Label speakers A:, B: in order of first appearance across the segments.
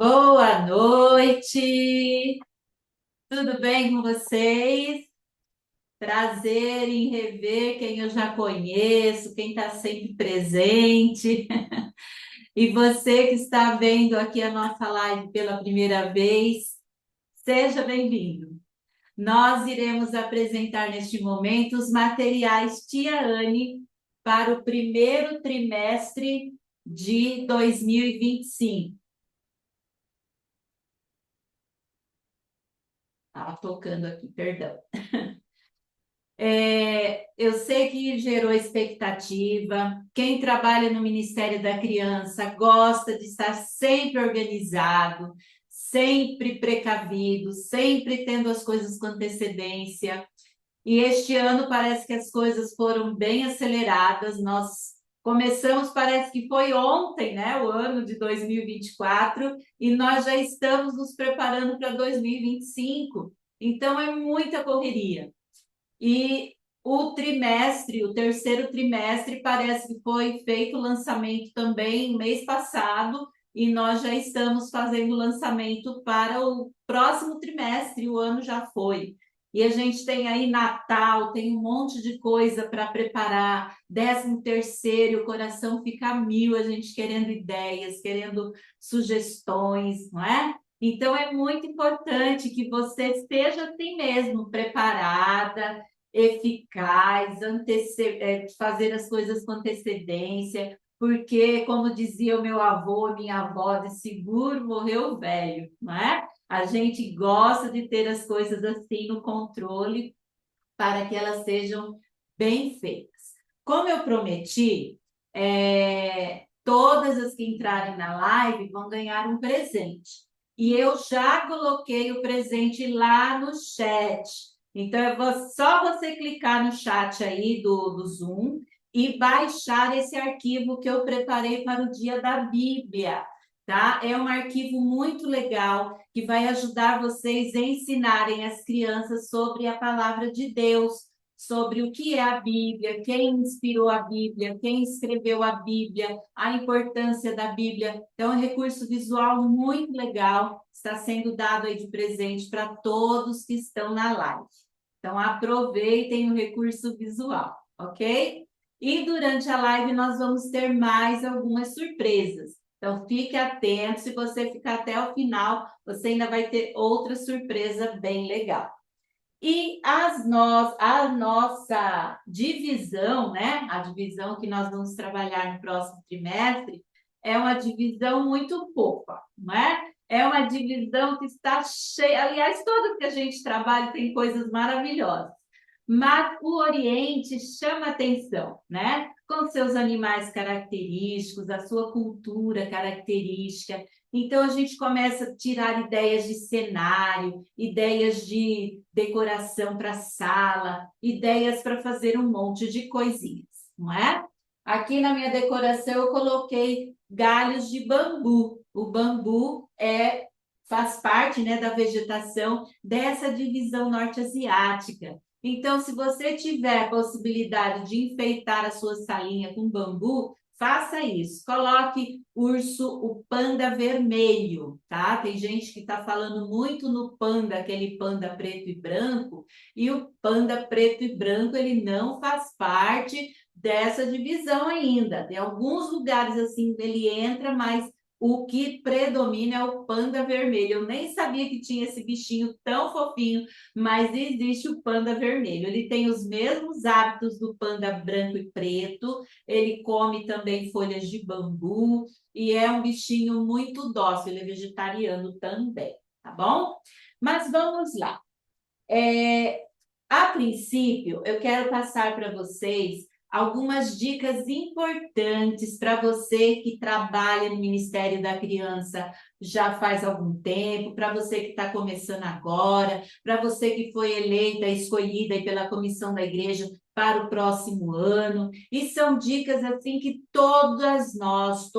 A: Boa noite, tudo bem com vocês? Prazer em rever quem eu já conheço, quem está sempre presente. E você que está vendo aqui a nossa live pela primeira vez, seja bem-vindo. Nós iremos apresentar neste momento os materiais Tia Anne para o primeiro trimestre de 2025. Estava tocando aqui, perdão. Eu sei que gerou expectativa. Quem trabalha no Ministério da Criança gosta de estar sempre organizado, sempre precavido, sempre tendo as coisas com antecedência. E este ano parece que as coisas foram bem aceleradas. Nós começamos, parece que foi ontem, né, o ano de 2024, e nós já estamos nos preparando para 2025. Então é muita correria. E o terceiro trimestre, parece que foi feito o lançamento também no mês passado, e nós já estamos fazendo o lançamento para o próximo trimestre, o ano já foi. E a gente tem aí Natal, tem um monte de coisa para preparar, 13º, o coração fica a mil, a gente querendo ideias, querendo sugestões, não é? Então é muito importante que você esteja assim mesmo, preparada, eficaz, fazer as coisas com antecedência, porque, como dizia o meu avô, minha avó, de seguro morreu velho, não é? A gente gosta de ter as coisas assim no controle para que elas sejam bem feitas. Como eu prometi, todas as que entrarem na live vão ganhar um presente. E eu já coloquei o presente lá no chat. Então, só você clicar no chat aí do Zoom e baixar esse arquivo que eu preparei para o Dia da Bíblia, tá? É um arquivo muito legal que vai ajudar vocês a ensinarem as crianças sobre a palavra de Deus, sobre o que é a Bíblia, quem inspirou a Bíblia, quem escreveu a Bíblia, a importância da Bíblia. Então, é um recurso visual muito legal, está sendo dado aí de presente para todos que estão na live. Então, aproveitem o recurso visual, ok? E durante a live nós vamos ter mais algumas surpresas. Então, fique atento, se você ficar até o final, você ainda vai ter outra surpresa bem legal. E a nossa divisão, né? A divisão que nós vamos trabalhar no próximo trimestre é uma divisão muito fofa, não é? É uma divisão que está cheia. Aliás, todas que a gente trabalha tem coisas maravilhosas. Mas o Oriente chama atenção, né? Com seus animais característicos, a sua cultura característica. Então, a gente começa a tirar ideias de cenário, ideias de decoração para sala, ideias para fazer um monte de coisinhas, não é? Aqui na minha decoração eu coloquei galhos de bambu. O bambu faz parte, né, da vegetação dessa divisão norte-asiática. Então, se você tiver a possibilidade de enfeitar a sua salinha com bambu, faça isso. Coloque o panda vermelho, tá? Tem gente que está falando muito no panda, aquele panda preto e branco, e o panda preto e branco, ele não faz parte dessa divisão ainda. Tem alguns lugares assim, ele entra, mas o que predomina é o panda vermelho. Eu nem sabia que tinha esse bichinho tão fofinho, mas existe o panda vermelho. Ele tem os mesmos hábitos do panda branco e preto, ele come também folhas de bambu e é um bichinho muito dócil, ele é vegetariano também, tá bom? Mas vamos lá. A princípio, eu quero passar para vocês algumas dicas importantes para você que trabalha no Ministério da Criança já faz algum tempo, para você que está começando agora, para você que foi eleita, escolhida aí pela comissão da igreja para o próximo ano. E são dicas assim que todos nós,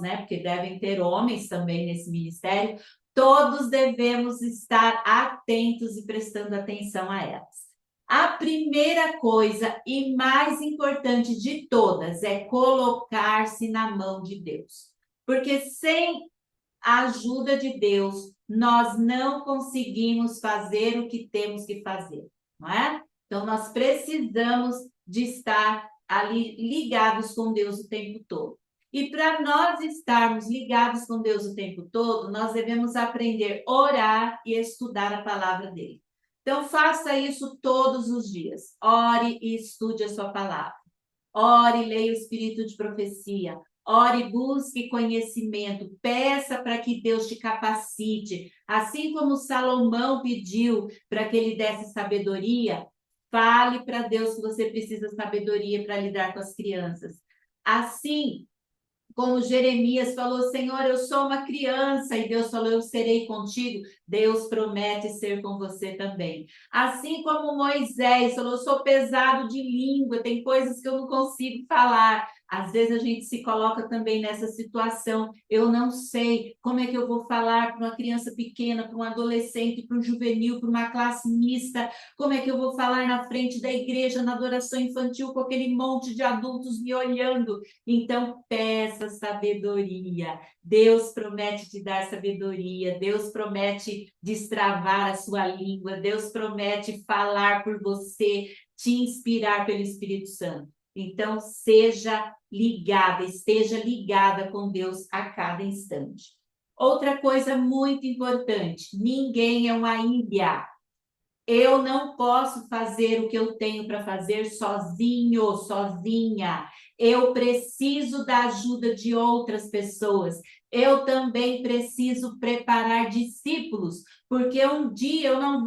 A: né? Porque devem ter homens também nesse ministério, todos devemos estar atentos e prestando atenção a elas. A primeira coisa e mais importante de todas é colocar-se na mão de Deus. Porque sem a ajuda de Deus, nós não conseguimos fazer o que temos que fazer, não é? Então, nós precisamos de estar ali ligados com Deus o tempo todo. E para nós estarmos ligados com Deus o tempo todo, nós devemos aprender a orar e estudar a palavra dele. Então, faça isso todos os dias. Ore e estude a sua palavra. Ore e leia o espírito de profecia. Ore e busque conhecimento. Peça para que Deus te capacite. Assim como Salomão pediu para que ele desse sabedoria, fale para Deus que você precisa de sabedoria para lidar com as crianças. Assim como Jeremias falou, Senhor, eu sou uma criança, e Deus falou, eu serei contigo. Deus promete ser com você também. Assim como Moisés falou, eu sou pesado de língua, tem coisas que eu não consigo falar. Às vezes a gente se coloca também nessa situação. Eu não sei como é que eu vou falar para uma criança pequena, para um adolescente, para um juvenil, para uma classe mista. Como é que eu vou falar na frente da igreja, na adoração infantil, com aquele monte de adultos me olhando? Então, peça sabedoria. Deus promete te dar sabedoria. Deus promete destravar a sua língua. Deus promete falar por você, te inspirar pelo Espírito Santo. Então, seja ligada, esteja ligada com Deus a cada instante. Outra coisa muito importante, ninguém é uma ilha. Eu não posso fazer o que eu tenho para fazer sozinho, sozinha. Eu preciso da ajuda de outras pessoas. Eu também preciso preparar discípulos, porque um dia eu não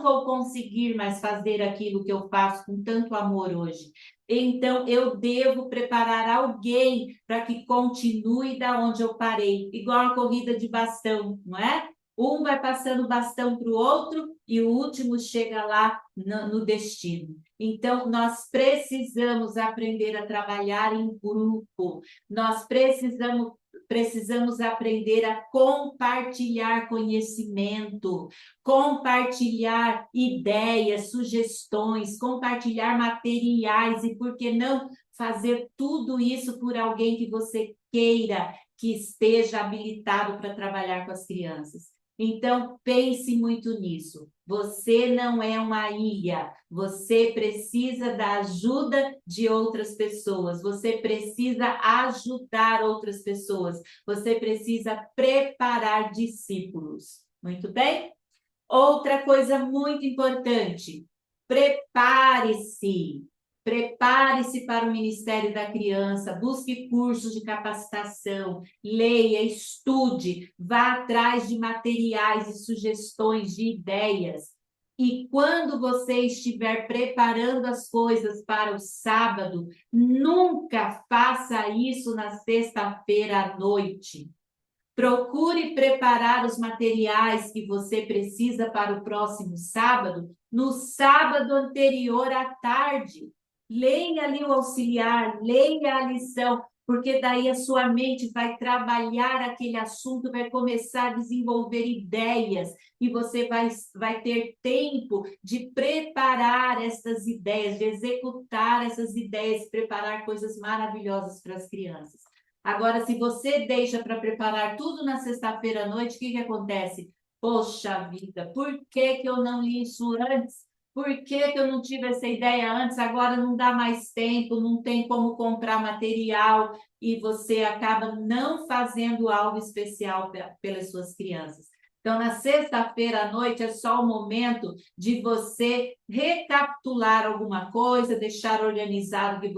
A: vou conseguir mais fazer aquilo que eu faço com tanto amor hoje. Então, eu devo preparar alguém para que continue da onde eu parei, igual a corrida de bastão, não é? Um vai passando o bastão para o outro e o último chega lá no destino. Então, nós precisamos aprender a trabalhar em grupo. Nós precisamos aprender a compartilhar conhecimento, compartilhar ideias, sugestões, compartilhar materiais e, por que não, fazer tudo isso por alguém que você queira que esteja habilitado para trabalhar com as crianças. Então, pense muito nisso. Você não é uma ilha. Você precisa da ajuda de outras pessoas. Você precisa ajudar outras pessoas. Você precisa preparar discípulos. Muito bem? Outra coisa muito importante. Prepare-se. Prepare-se para o Ministério da Criança, busque cursos de capacitação, leia, estude, vá atrás de materiais e sugestões de ideias. E quando você estiver preparando as coisas para o sábado, nunca faça isso na sexta-feira à noite. Procure preparar os materiais que você precisa para o próximo sábado, no sábado anterior à tarde. Leia ali o auxiliar, leia a lição, porque daí a sua mente vai trabalhar aquele assunto, vai começar a desenvolver ideias, e você vai ter tempo de preparar essas ideias, de executar essas ideias, preparar coisas maravilhosas para as crianças. Agora, se você deixa para preparar tudo na sexta-feira à noite, o que acontece? Poxa vida, por que eu não li isso antes? Por que eu não tive essa ideia antes? Agora não dá mais tempo, não tem como comprar material e você acaba não fazendo algo especial pelas suas crianças. Então, na sexta-feira à noite é só o momento de você recapitular alguma coisa, deixar organizado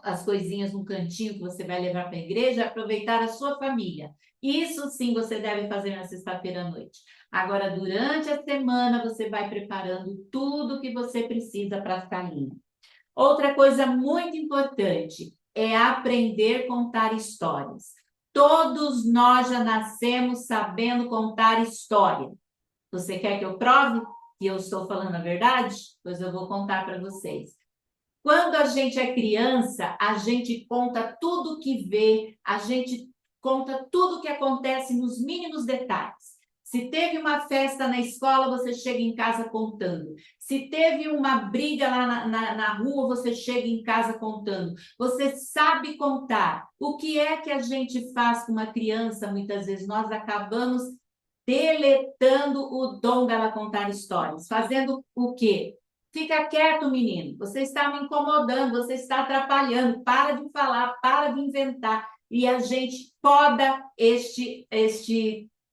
A: as coisinhas no cantinho que você vai levar para a igreja, aproveitar a sua família. Isso sim você deve fazer na sexta-feira à noite. Agora, durante a semana, você vai preparando tudo que você precisa para ficar limpo. Outra coisa muito importante é aprender a contar histórias. Todos nós já nascemos sabendo contar história. Você quer que eu prove que eu estou falando a verdade? Pois eu vou contar para vocês. Quando a gente é criança, a gente conta tudo o que vê, a gente conta tudo o que acontece nos mínimos detalhes. Se teve uma festa na escola, você chega em casa contando. Se teve uma briga lá na rua, você chega em casa contando. Você sabe contar. O que é que a gente faz com uma criança? Muitas vezes nós acabamos deletando o dom dela contar histórias. Fazendo o quê? Fica quieto, menino. Você está me incomodando, você está atrapalhando. Para de falar, para de inventar. E a gente poda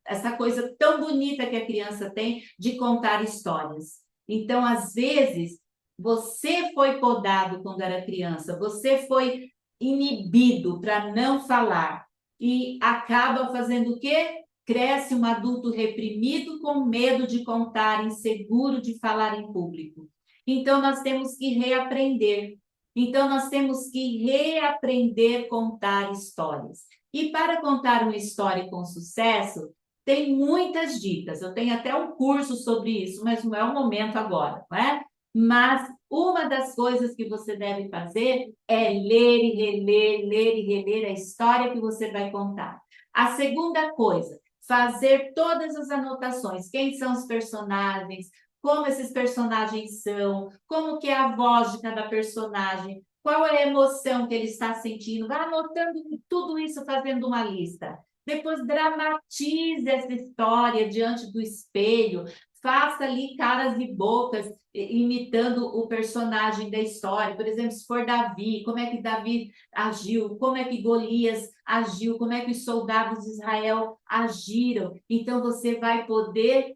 A: essa coisa tão bonita que a criança tem de contar histórias. Então, às vezes, você foi podado quando era criança, você foi inibido para não falar e acaba fazendo o quê? Cresce um adulto reprimido com medo de contar, inseguro de falar em público. Então, nós temos que reaprender. Então, nós temos que reaprender a contar histórias. E para contar uma história com sucesso, tem muitas dicas. Eu tenho até um curso sobre isso, mas não é o momento agora, não é? Mas uma das coisas que você deve fazer é ler e reler a história que você vai contar. A segunda coisa, fazer todas as anotações. Quem são os personagens? Como esses personagens são? Como que é a voz de cada personagem? Qual é a emoção que ele está sentindo? Vai anotando tudo isso, fazendo uma lista. Depois dramatize essa história diante do espelho, faça ali caras e bocas imitando o personagem da história. Por exemplo, se for Davi, como é que Davi agiu? Como é que Golias agiu? Como é que os soldados de Israel agiram? Então você vai poder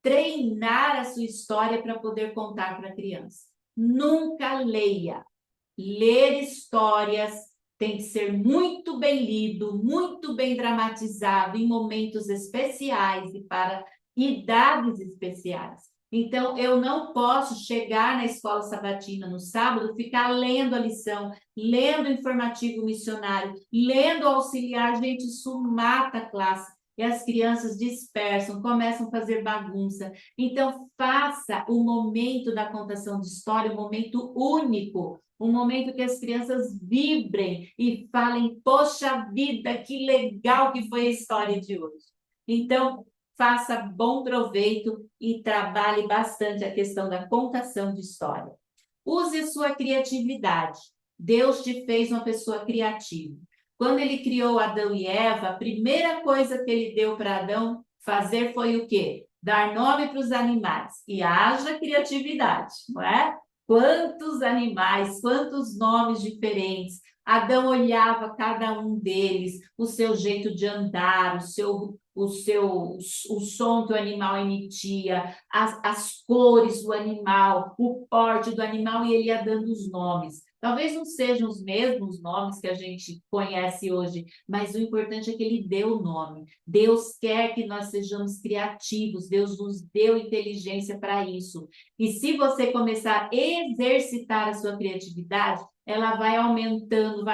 A: treinar a sua história para poder contar para a criança. Nunca leia. Ler histórias tem que ser muito bem lido, muito bem dramatizado em momentos especiais e para idades especiais. Então, eu não posso chegar na escola sabatina no sábado, ficar lendo a lição, lendo o informativo missionário, lendo o auxiliar. Gente, isso mata a classe. E as crianças dispersam, começam a fazer bagunça. Então, faça o momento da contação de história um momento único, um momento que as crianças vibrem e falem, poxa vida, que legal que foi a história de hoje. Então, faça bom proveito e trabalhe bastante a questão da contação de história. Use a sua criatividade. Deus te fez uma pessoa criativa. Quando ele criou Adão e Eva, a primeira coisa que ele deu para Adão fazer foi o quê? Dar nome para os animais. E haja criatividade, não é? Quantos animais, quantos nomes diferentes. Adão olhava cada um deles, o seu jeito de andar, o som que o animal emitia, as cores do animal, o porte do animal, e ele ia dando os nomes. Talvez não sejam os mesmos nomes que a gente conhece hoje, mas o importante é que ele deu o nome. Deus quer que nós sejamos criativos, Deus nos deu inteligência para isso. E se você começar a exercitar a sua criatividade, ela vai aumentando,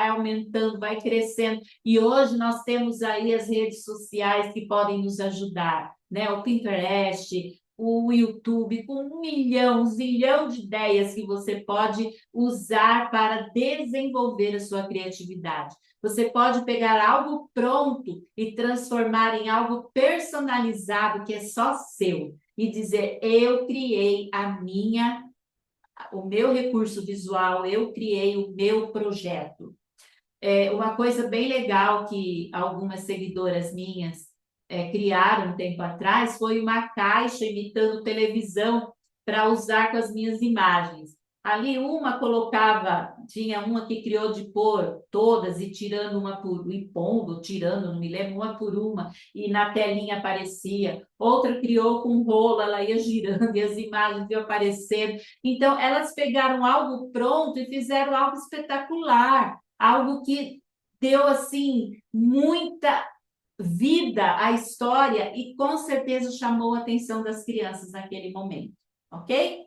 A: vai crescendo. E hoje nós temos aí as redes sociais que podem nos ajudar, né? O Pinterest, o YouTube, com um zilhão de ideias que você pode usar para desenvolver a sua criatividade. Você pode pegar algo pronto e transformar em algo personalizado que é só seu e dizer: eu criei o meu recurso visual, eu criei o meu projeto. Uma coisa bem legal que algumas seguidoras minhas criaram um tempo atrás foi uma caixa imitando televisão para usar com as minhas imagens. Ali tinha uma que criou de pôr todas e tirando uma por e pondo, tirando, não me lembro, uma por uma, e na telinha aparecia. Outra criou com rolo, ela ia girando e as imagens iam aparecendo. Então, elas pegaram algo pronto e fizeram algo espetacular, algo que deu assim muita vida à história e com certeza chamou a atenção das crianças naquele momento, ok?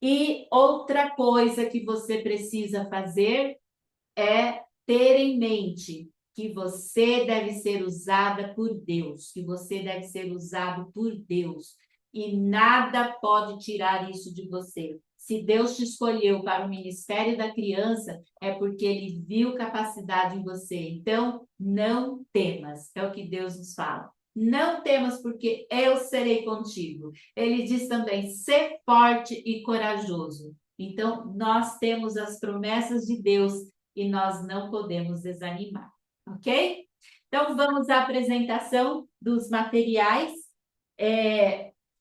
A: E outra coisa que você precisa fazer é ter em mente que você deve ser usada por Deus, que você deve ser usado por Deus, e nada pode tirar isso de você. Se Deus te escolheu para o ministério da criança, é porque ele viu capacidade em você. Então, não temas, é o que Deus nos fala. não temas, porque eu serei contigo. Ele diz também, ser forte e corajoso. Então, nós temos as promessas de Deus e nós não podemos desanimar, ok? Então, vamos à apresentação dos materiais.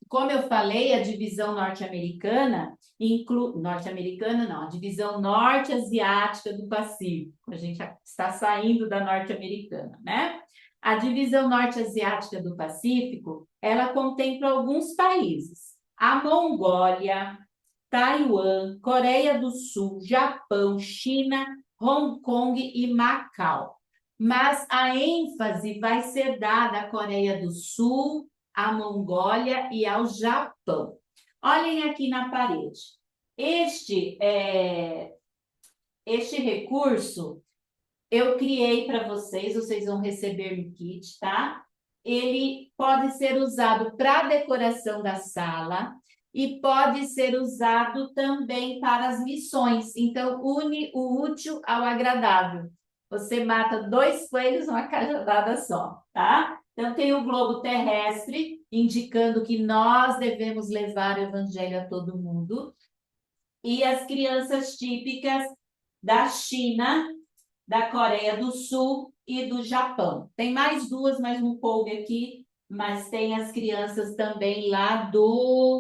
A: Como eu falei, a divisão norte-americana inclui... Norte-americana não, a divisão norte-asiática do Pacífico. A gente está saindo da norte-americana, né? A divisão norte-asiática do Pacífico, ela contempla alguns países. A Mongólia, Taiwan, Coreia do Sul, Japão, China, Hong Kong e Macau. Mas a ênfase vai ser dada à Coreia do Sul, à Mongólia e ao Japão. Olhem aqui na parede. Este recurso eu criei para vocês vão receber no kit, tá? Ele pode ser usado para decoração da sala e pode ser usado também para as missões. Então, une o útil ao agradável. Você mata 2 coelhos numa cajadada só, tá? Então, tem o globo terrestre, indicando que nós devemos levar o evangelho a todo mundo. E as crianças típicas da China, da Coreia do Sul e do Japão. Tem mais 2, mas não coube aqui, mas tem as crianças também lá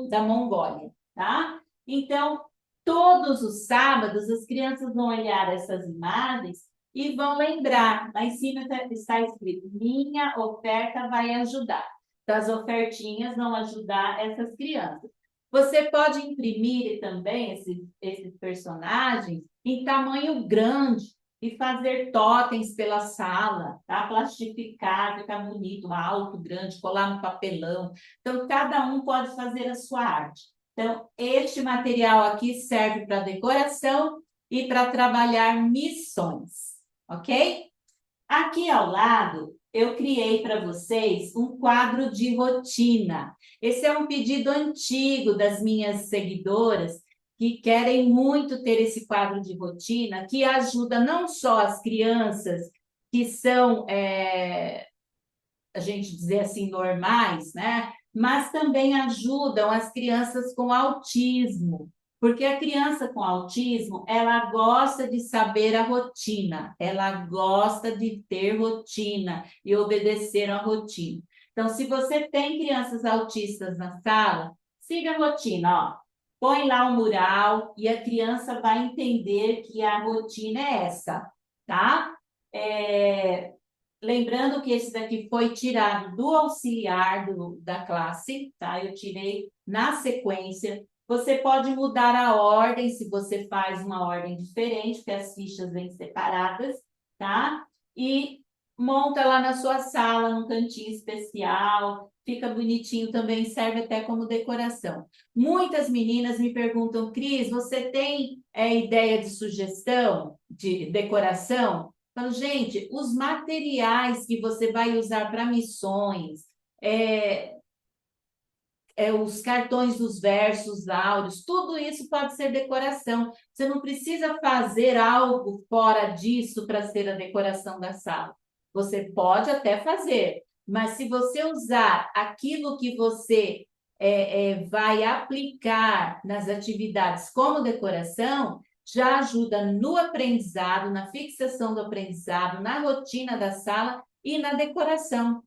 A: da Mongólia, tá? Então, todos os sábados, as crianças vão olhar essas imagens e vão lembrar. Lá em cima está escrito, minha oferta vai ajudar. Então, as ofertinhas vão ajudar essas crianças. Você pode imprimir também esses personagens em tamanho grande, e fazer totens pela sala, tá? Plastificar, ficar bonito, alto, grande, colar no papelão. Então, cada um pode fazer a sua arte. Então, este material aqui serve para decoração e para trabalhar missões, ok? Aqui ao lado, eu criei para vocês um quadro de rotina. Esse é um pedido antigo das minhas seguidoras, que querem muito ter esse quadro de rotina, que ajuda não só as crianças que são, a gente dizer assim, normais, né? Mas também ajudam as crianças com autismo, porque a criança com autismo, ela gosta de saber a rotina, ela gosta de ter rotina e obedecer a rotina. Então, se você tem crianças autistas na sala, siga a rotina, ó. Põe lá o mural e a criança vai entender que a rotina é essa, tá? Lembrando que esse daqui foi tirado do auxiliar da classe, tá? Eu tirei na sequência. Você pode mudar a ordem se você faz uma ordem diferente, porque as fichas vêm separadas, tá? E monta lá na sua sala, num cantinho especial, fica bonitinho também, serve até como decoração. Muitas meninas me perguntam, Cris, você tem ideia de sugestão de decoração? Falo, gente, os materiais que você vai usar para missões, os cartões dos versos áureos, tudo isso pode ser decoração. Você não precisa fazer algo fora disso para ser a decoração da sala. Você pode até fazer, mas se você usar aquilo que você vai aplicar nas atividades como decoração, já ajuda no aprendizado, na fixação do aprendizado, na rotina da sala e na decoração.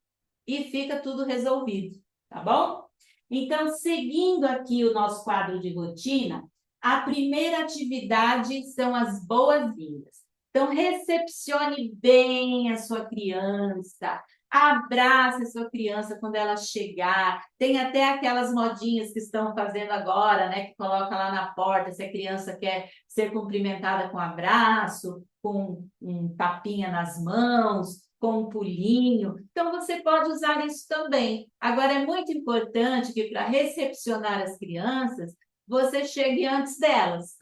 A: E fica tudo resolvido, tá bom? Então, seguindo aqui o nosso quadro de rotina, a primeira atividade são as boas-vindas. Então, recepcione bem a sua criança, abrace a sua criança quando ela chegar. Tem até aquelas modinhas que estão fazendo agora, né? Que coloca lá na porta se a criança quer ser cumprimentada com abraço, com um tapinha nas mãos, com um pulinho. Então, você pode usar isso também. Agora, é muito importante que para recepcionar as crianças, você chegue antes delas.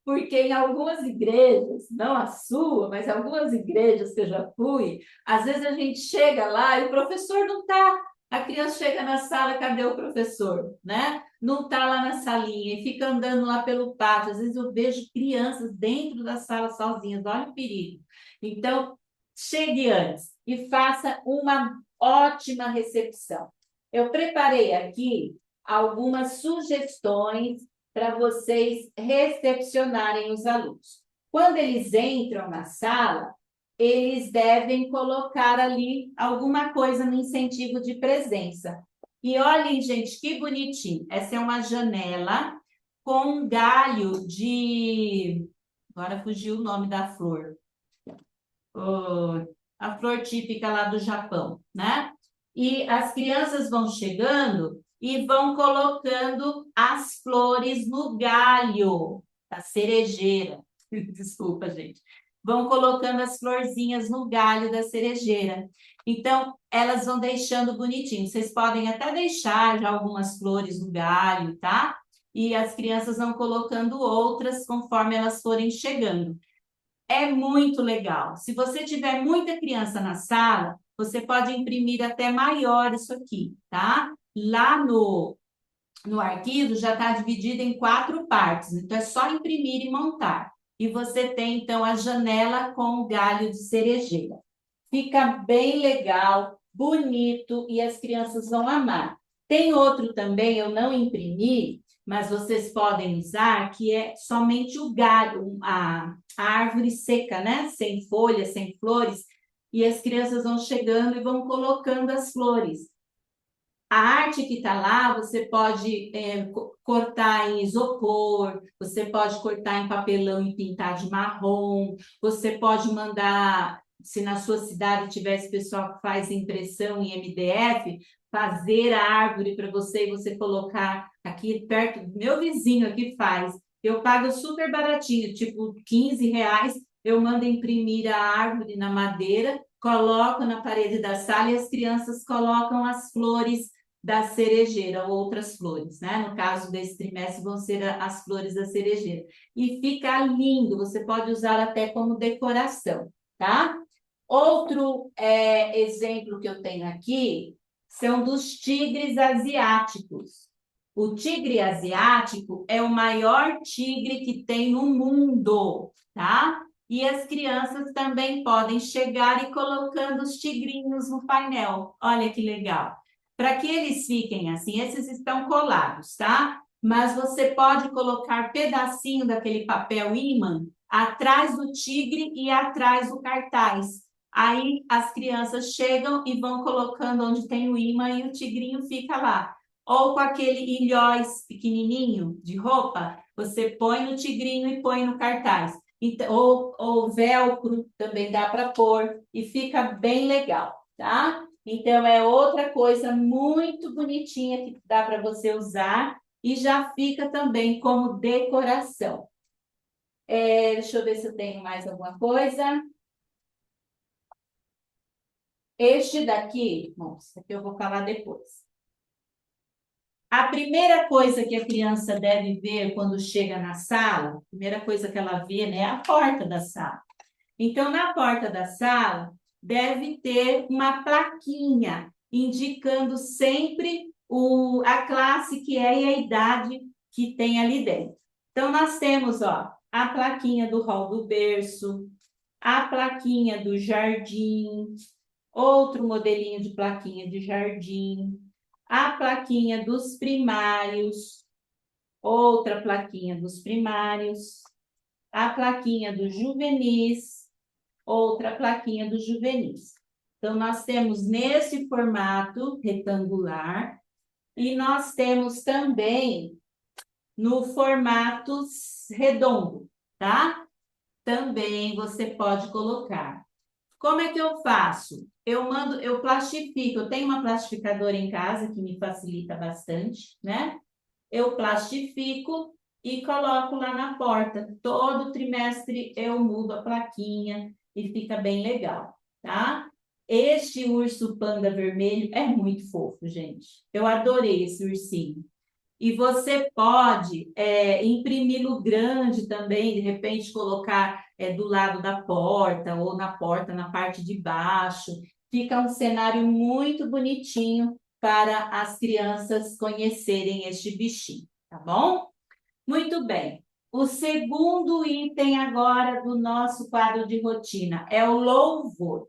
A: Porque em algumas igrejas, não a sua, mas algumas igrejas que eu já fui, às vezes a gente chega lá e o professor não está. A criança chega na sala, cadê o professor? Né? Não está lá na salinha e fica andando lá pelo pátio. Às vezes eu vejo crianças dentro da sala sozinhas, olha o perigo. Então, chegue antes e faça uma ótima recepção. Eu preparei aqui algumas sugestões para vocês recepcionarem os alunos. Quando eles entram na sala, eles devem colocar ali alguma coisa no incentivo de presença. E olhem, gente, que bonitinho. Essa é uma janela com um galho de... Agora fugiu o nome da flor. A flor típica lá do Japão, né? E as crianças vão chegando e vão colocando as flores no galho da cerejeira. Desculpa, gente. Vão colocando as florzinhas no galho da cerejeira. Então, elas vão deixando bonitinho. Vocês podem até deixar já algumas flores no galho, tá? E as crianças vão colocando outras conforme elas forem chegando. É muito legal. Se você tiver muita criança na sala, você pode imprimir até maior isso aqui, tá? Lá no arquivo já está dividido em 4 partes, então é só imprimir e montar. E você tem, então, a janela com o galho de cerejeira. Fica bem legal, bonito e as crianças vão amar. Tem outro também, eu não imprimi, mas vocês podem usar, que é somente o galho, a árvore seca, né? Sem folhas, sem flores. E as crianças vão chegando e vão colocando as flores. A arte que está lá, você pode cortar em isopor, você pode cortar em papelão e pintar de marrom, você pode mandar, se na sua cidade tivesse pessoal que faz impressão em MDF, fazer a árvore para você e você colocar aqui perto, meu vizinho aqui faz, eu pago super baratinho, tipo R$ 15, eu mando imprimir a árvore na madeira, coloco na parede da sala e as crianças colocam as flores da cerejeira, outras flores, né? No caso desse trimestre vão ser as flores da cerejeira. E fica lindo, você pode usar até como decoração, tá? Outro exemplo que eu tenho aqui são dos tigres asiáticos. O tigre asiático é o maior tigre que tem no mundo, tá? E as crianças também podem chegar e colocando os tigrinhos no painel. Olha que legal. Para que eles fiquem assim, esses estão colados, tá? Mas você pode colocar pedacinho daquele papel ímã atrás do tigre e atrás do cartaz. Aí as crianças chegam e vão colocando onde tem o ímã e o tigrinho fica lá. Ou com aquele ilhóis pequenininho de roupa, você põe no tigrinho e põe no cartaz. Então, ou velcro também dá para pôr e fica bem legal, tá? Então, é outra coisa muito bonitinha que dá para você usar e já fica também como decoração. Deixa eu ver se eu tenho mais alguma coisa. Este daqui, bom, isso aqui eu vou falar depois. A primeira coisa que a criança deve ver quando chega na sala, a primeira coisa que ela vê, né, é a porta da sala. Então, na porta da sala, deve ter uma plaquinha indicando sempre a classe que é e a idade que tem ali dentro. Então, nós temos, ó, a plaquinha do hall do berço, a plaquinha do jardim, outro modelinho de plaquinha de jardim, a plaquinha dos primários, outra plaquinha dos primários, a plaquinha dos juvenis, outra plaquinha dos juvenis. Então, nós temos nesse formato retangular e nós temos também no formato redondo, tá? Também você pode colocar. Como é que eu faço? Eu plastifico, eu tenho uma plastificadora em casa que me facilita bastante, né? Eu plastifico e coloco lá na porta. Todo trimestre eu mudo a plaquinha e fica bem legal, tá? Este urso panda vermelho é muito fofo, gente. Eu adorei esse ursinho. E você pode imprimir-lo grande também, de repente colocar do lado da porta ou na porta, na parte de baixo. Fica um cenário muito bonitinho para as crianças conhecerem este bichinho, tá bom? Muito bem. O segundo item agora do nosso quadro de rotina é o louvor.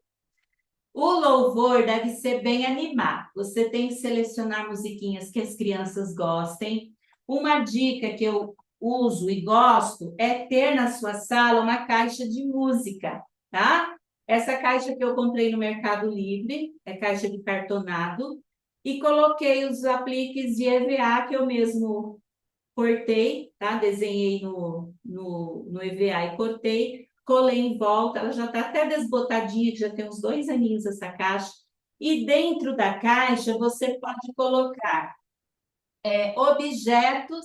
A: O louvor deve ser bem animado. Você tem que selecionar musiquinhas que as crianças gostem. Uma dica que eu uso e gosto é ter na sua sala uma caixa de música, tá? Essa caixa que eu comprei no Mercado Livre, é caixa de cartonado, e coloquei os apliques de EVA que eu mesmo cortei, tá? Desenhei no EVA e cortei, colei em volta, ela já está até desbotadinha, que já tem uns 2 aninhos essa caixa. E dentro da caixa você pode colocar objetos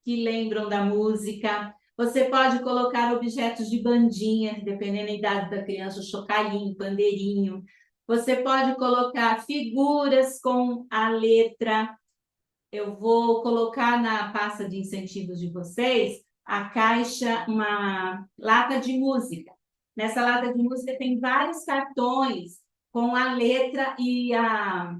A: que lembram da música. Você pode colocar objetos de bandinha, dependendo da idade da criança, chocalhinho, pandeirinho. Você pode colocar figuras com a letra. Eu vou colocar na pasta de incentivos de vocês a caixa, uma lata de música. Nessa lata de música tem vários cartões com a letra e a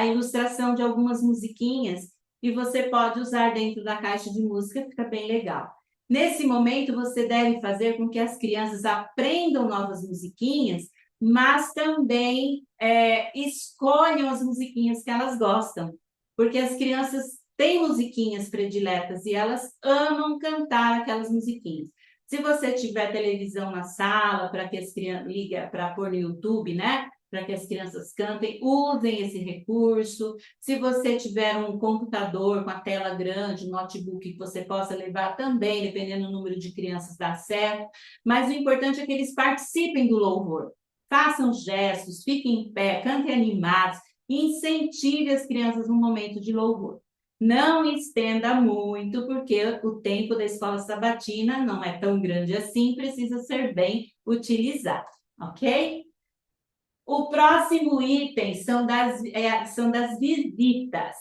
A: ilustração de algumas musiquinhas e você pode usar dentro da caixa de música, fica bem legal. Nesse momento, você deve fazer com que as crianças aprendam novas musiquinhas, mas também escolham as musiquinhas que elas gostam, porque as crianças têm musiquinhas prediletas e elas amam cantar aquelas musiquinhas. Se você tiver televisão na sala para que as crianças liga para pôr no YouTube, né? Para que as crianças cantem, usem esse recurso. Se você tiver um computador com a tela grande, um notebook que você possa levar também, dependendo do número de crianças, dá certo. Mas o importante é que eles participem do louvor. Façam gestos, fiquem em pé, cantem animados, incentive as crianças no momento de louvor. Não estenda muito, porque o tempo da escola sabatina não é tão grande assim, precisa ser bem utilizado, ok? O próximo item são das visitas.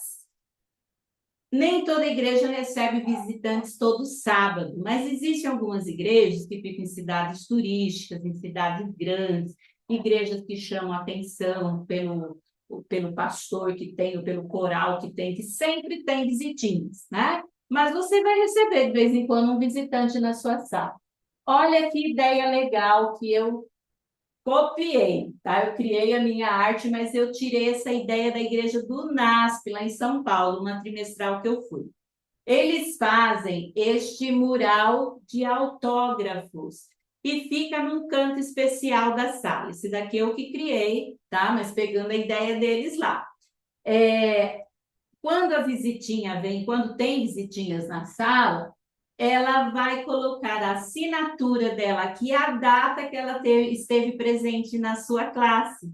A: Nem toda igreja recebe visitantes todo sábado, mas existem algumas igrejas que ficam em cidades turísticas, em cidades grandes, igrejas que chamam atenção pelo pastor que tem, ou pelo coral que tem, que sempre tem visitinhas, né? Mas você vai receber de vez em quando um visitante na sua sala. Olha que ideia legal que eu copiei, tá? Eu criei a minha arte, mas eu tirei essa ideia da igreja do NASP, lá em São Paulo, uma trimestral que eu fui. Eles fazem este mural de autógrafos e fica num canto especial da sala. Esse daqui eu que criei, tá? Mas pegando a ideia deles lá. Quando a visitinha vem, quando tem visitinhas na sala, ela vai colocar a assinatura dela aqui, a data que ela esteve presente na sua classe.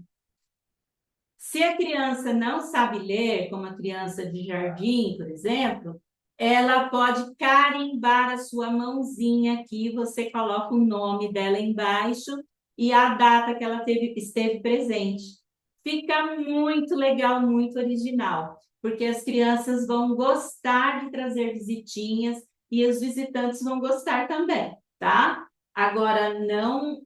A: Se a criança não sabe ler, como a criança de jardim, por exemplo, ela pode carimbar a sua mãozinha aqui, você coloca o nome dela embaixo e a data que ela esteve presente. Fica muito legal, muito original, porque as crianças vão gostar de trazer visitinhas e os visitantes vão gostar também, tá? Agora, não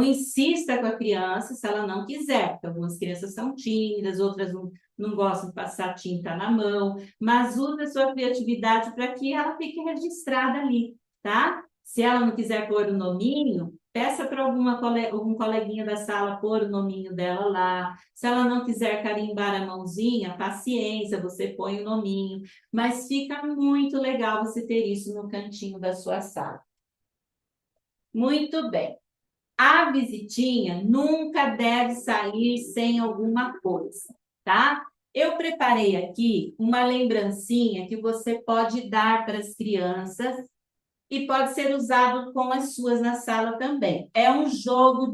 A: insista com a criança se ela não quiser, porque algumas crianças são tímidas, outras não gostam de passar tinta na mão, mas use a sua criatividade para que ela fique registrada ali, tá? Se ela não quiser pôr o nominho, peça para algum coleguinha da sala pôr o nominho dela lá. Se ela não quiser carimbar a mãozinha, paciência, você põe o nominho. Mas fica muito legal você ter isso no cantinho da sua sala. Muito bem. A visitinha nunca deve sair sem alguma coisa, tá? Eu preparei aqui uma lembrancinha que você pode dar para as crianças e pode ser usado com as suas na sala também. É um jogo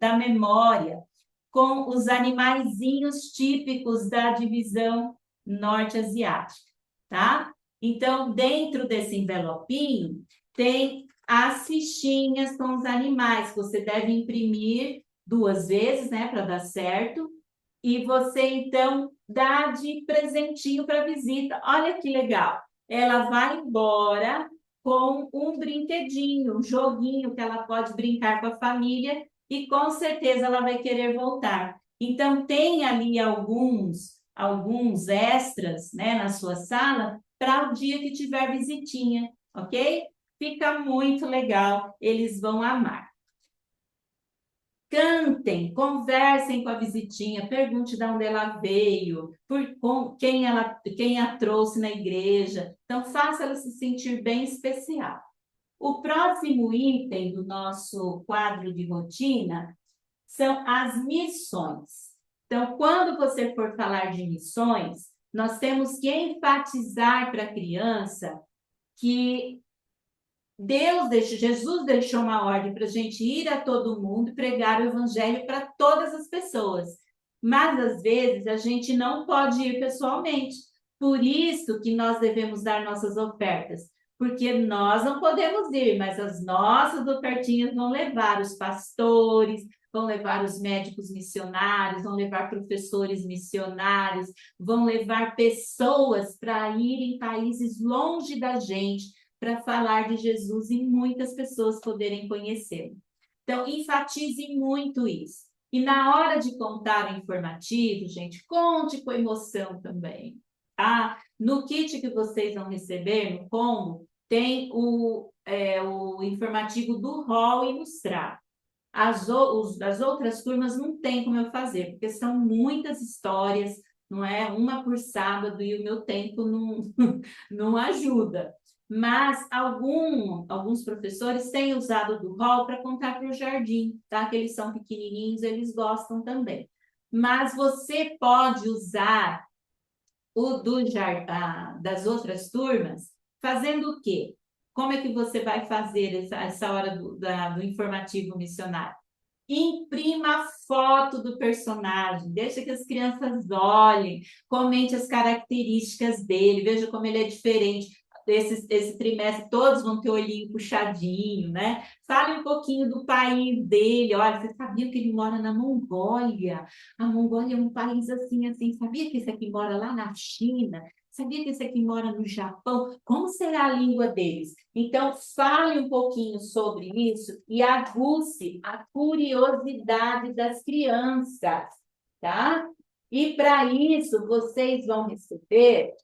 A: da memória com os animaizinhos típicos da divisão norte-asiática, tá? Então, dentro desse envelopinho, tem as fichinhas com os animais, que você deve imprimir 2 vezes, né, para dar certo. E você, então, dá de presentinho para a visita. Olha que legal. Ela vai embora com um brinquedinho, um joguinho que ela pode brincar com a família e com certeza ela vai querer voltar. Então, tem ali alguns extras, né, na sua sala para o dia que tiver visitinha, ok? Fica muito legal, eles vão amar. Cantem, conversem com a visitinha, pergunte de onde ela veio, quem a trouxe na igreja. Então, faça ela se sentir bem especial. O próximo item do nosso quadro de rotina são as missões. Então, quando você for falar de missões, nós temos que enfatizar para a criança que Jesus deixou uma ordem para a gente ir a todo mundo e pregar o evangelho para todas as pessoas. Mas, às vezes, a gente não pode ir pessoalmente. Por isso que nós devemos dar nossas ofertas. Porque nós não podemos ir, mas as nossas ofertinhas vão levar os pastores, vão levar os médicos missionários, vão levar professores missionários, vão levar pessoas para ir em países longe da gente, para falar de Jesus e muitas pessoas poderem conhecê-lo. Então, enfatize muito isso. E na hora de contar o informativo, gente, conte com emoção também. Tá? No kit que vocês vão receber, no combo, tem o informativo do Hall ilustrado. As outras turmas não tem como eu fazer, porque são muitas histórias, não é? Uma por sábado e o meu tempo não, não ajuda. Mas alguns professores têm usado do Hall para contar para o jardim, tá? Que eles são pequenininhos, eles gostam também. Mas você pode usar o das outras turmas fazendo o quê? Como é que você vai fazer essa hora do informativo missionário? Imprima foto do personagem, deixa que as crianças olhem, comente as características dele, veja como ele é diferente. Esse trimestre todos vão ter o olhinho puxadinho, né? Fale um pouquinho do país dele. Olha, você sabia que ele mora na Mongólia? A Mongólia é um país assim, assim. Sabia que esse aqui mora lá na China? Sabia que esse aqui mora no Japão? Como será a língua deles? Então, fale um pouquinho sobre isso e aguce a curiosidade das crianças, tá? E para isso, vocês vão receber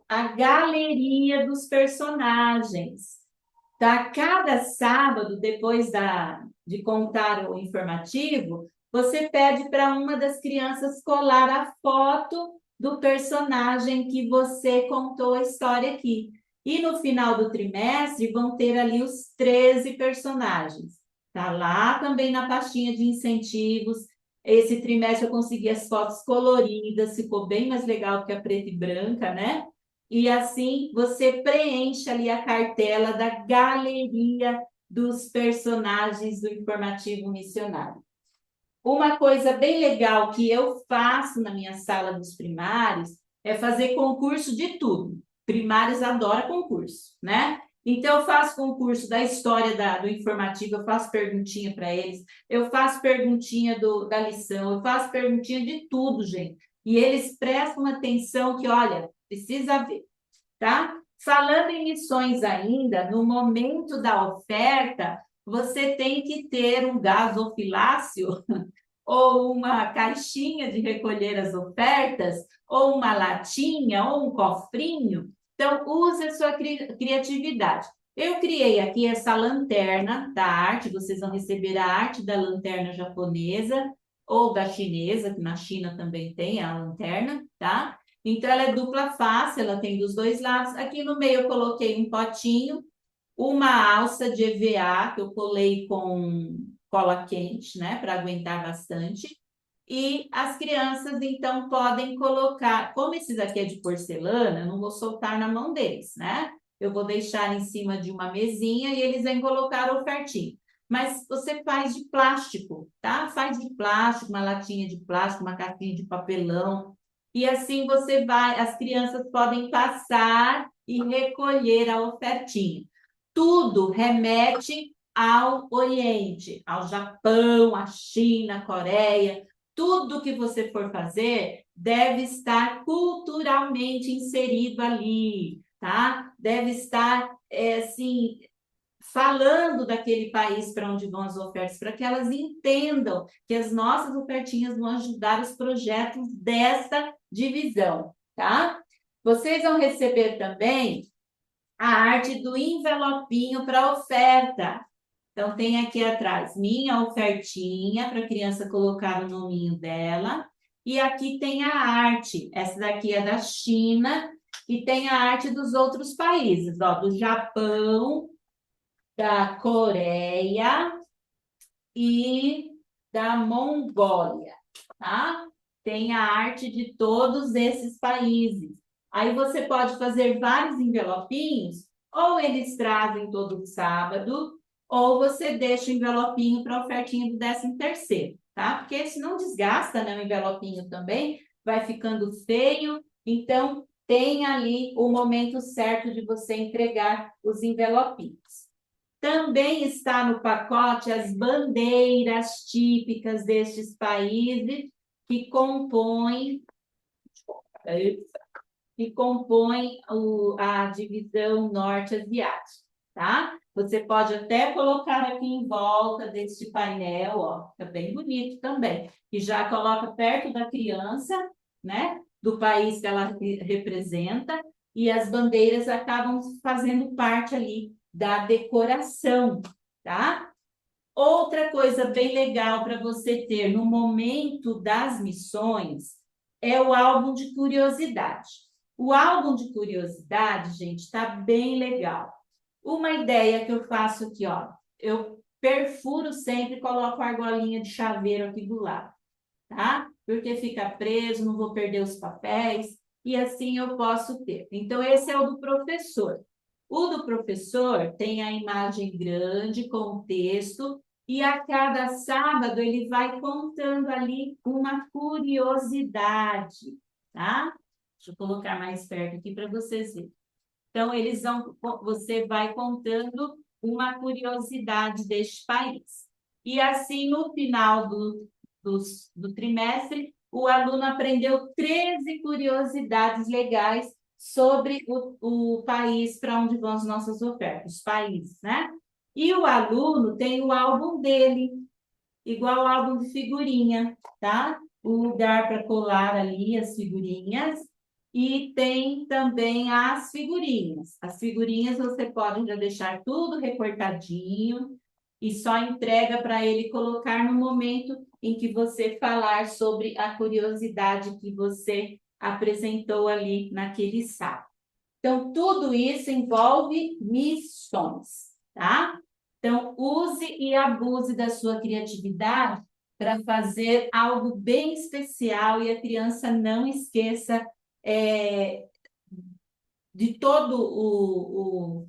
A: a galeria dos personagens. Tá? Cada sábado, depois de contar o informativo, você pede para uma das crianças colar a foto do personagem que você contou a história aqui. E no final do trimestre vão ter ali os 13 personagens. Tá lá também na pastinha de incentivos. Esse trimestre eu consegui as fotos coloridas, ficou bem mais legal que a preta e branca, né? E assim você preenche ali a cartela da galeria dos personagens do informativo missionário. Uma coisa bem legal que eu faço na minha sala dos primários é fazer concurso de tudo. Primários adoram concurso, né? Então, eu faço concurso da história do informativo, eu faço perguntinha para eles, eu faço perguntinha da lição, eu faço perguntinha de tudo, gente. E eles prestam atenção que, olha, precisa ver, tá? Falando em missões ainda, no momento da oferta, você tem que ter um gasofilácio ou uma caixinha de recolher as ofertas, ou uma latinha, ou um cofrinho. Então, use a sua criatividade. Eu criei aqui essa lanterna da arte, vocês vão receber a arte da lanterna japonesa ou da chinesa, que na China também tem a lanterna, tá? Então, ela é dupla face, ela tem dos dois lados. Aqui no meio eu coloquei um potinho, uma alça de EVA, que eu colei com cola quente, né, para aguentar bastante. E as crianças, então, podem colocar, como esse daqui é de porcelana, eu não vou soltar na mão deles, né? Eu vou deixar em cima de uma mesinha e eles vão colocar ofertinho. Mas você faz de plástico, tá? Faz de plástico, uma latinha de plástico, uma caixinha de papelão. E assim você vai, as crianças podem passar e recolher a ofertinha. Tudo remete ao Oriente, ao Japão, à China, à Coreia. Tudo que você for fazer deve estar culturalmente inserido ali, tá? Deve estar, assim, falando daquele país para onde vão as ofertas, para que elas entendam que as nossas ofertinhas vão ajudar os projetos desta divisão, tá? Vocês vão receber também a arte do envelopinho para oferta. Então, tem aqui atrás minha ofertinha para a criança colocar o nominho dela. E aqui tem a arte. Essa daqui é da China e tem a arte dos outros países, ó, do Japão, da Coreia e da Mongólia, tá? Tem a arte de todos esses países. Aí você pode fazer vários envelopinhos, ou eles trazem todo sábado, ou você deixa o envelopinho para a ofertinha do 13º, tá? Porque se não desgasta, né, o envelopinho também, vai ficando feio. Então, tem ali o momento certo de você entregar os envelopinhos. Também está no pacote as bandeiras típicas destes países que compõem a divisão norte-asiática, tá? Você pode até colocar aqui em volta deste painel, ó, fica bem bonito também, e já coloca perto da criança, né, do país que ela representa, e as bandeiras acabam fazendo parte ali da decoração, tá? Outra coisa bem legal para você ter no momento das missões é o álbum de curiosidade. O álbum de curiosidade, gente, está bem legal. Uma ideia que eu faço aqui, ó, eu perfuro sempre e coloco a argolinha de chaveiro aqui do lado, tá? Porque fica preso, não vou perder os papéis, e assim eu posso ter. Então, esse é o do professor. O do professor tem a imagem grande com o texto, e a cada sábado ele vai contando ali uma curiosidade, tá? Deixa eu colocar mais perto aqui para vocês verem. Então, você vai contando uma curiosidade deste país. E assim, no final do trimestre, o aluno aprendeu 13 curiosidades legais sobre o país para onde vão as nossas ofertas, os países, né? E o aluno tem o álbum dele, igual o álbum de figurinha, tá? O lugar para colar ali as figurinhas. E tem também as figurinhas. As figurinhas você pode já deixar tudo recortadinho e só entrega para ele colocar no momento em que você falar sobre a curiosidade que você apresentou ali naquele sábado. Então, tudo isso envolve missões, tá? Então, use e abuse da sua criatividade para fazer algo bem especial e a criança não esqueça de todo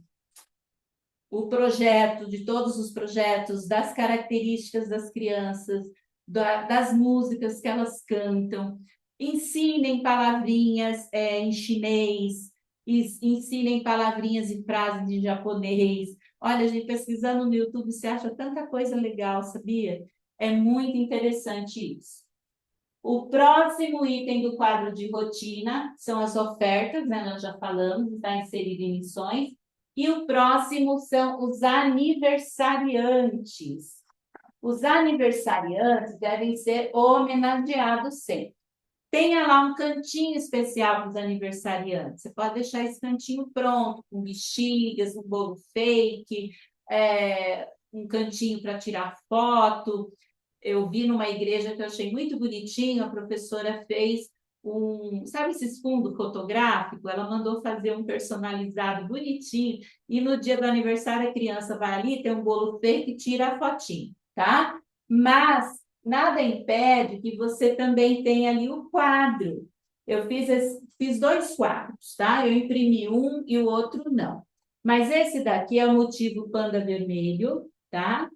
A: o projeto, de todos os projetos, das características das crianças, das músicas que elas cantam. Ensinem palavrinhas em chinês, ensinem palavrinhas e frases de japonês. Olha, gente, pesquisando no YouTube, você acha tanta coisa legal, sabia? É muito interessante isso. O próximo item do quadro de rotina são as ofertas, né? Nós já falamos, está inserido em missões. E o próximo são os aniversariantes. Os aniversariantes devem ser homenageados sempre. Tenha lá um cantinho especial para os aniversariantes. Você pode deixar esse cantinho pronto, com bexigas, um bolo fake, um cantinho para tirar foto. Eu vi numa igreja que eu achei muito bonitinho, a professora fez sabe esses fundos fotográficos? Ela mandou fazer um personalizado bonitinho, e no dia do aniversário a criança vai ali, tem um bolo fake e tira a fotinho, tá? Mas nada impede que você também tenha ali o quadro. Eu fiz 2 quadros, tá? Eu imprimi um e o outro não. Mas esse daqui é o motivo panda vermelho, tá?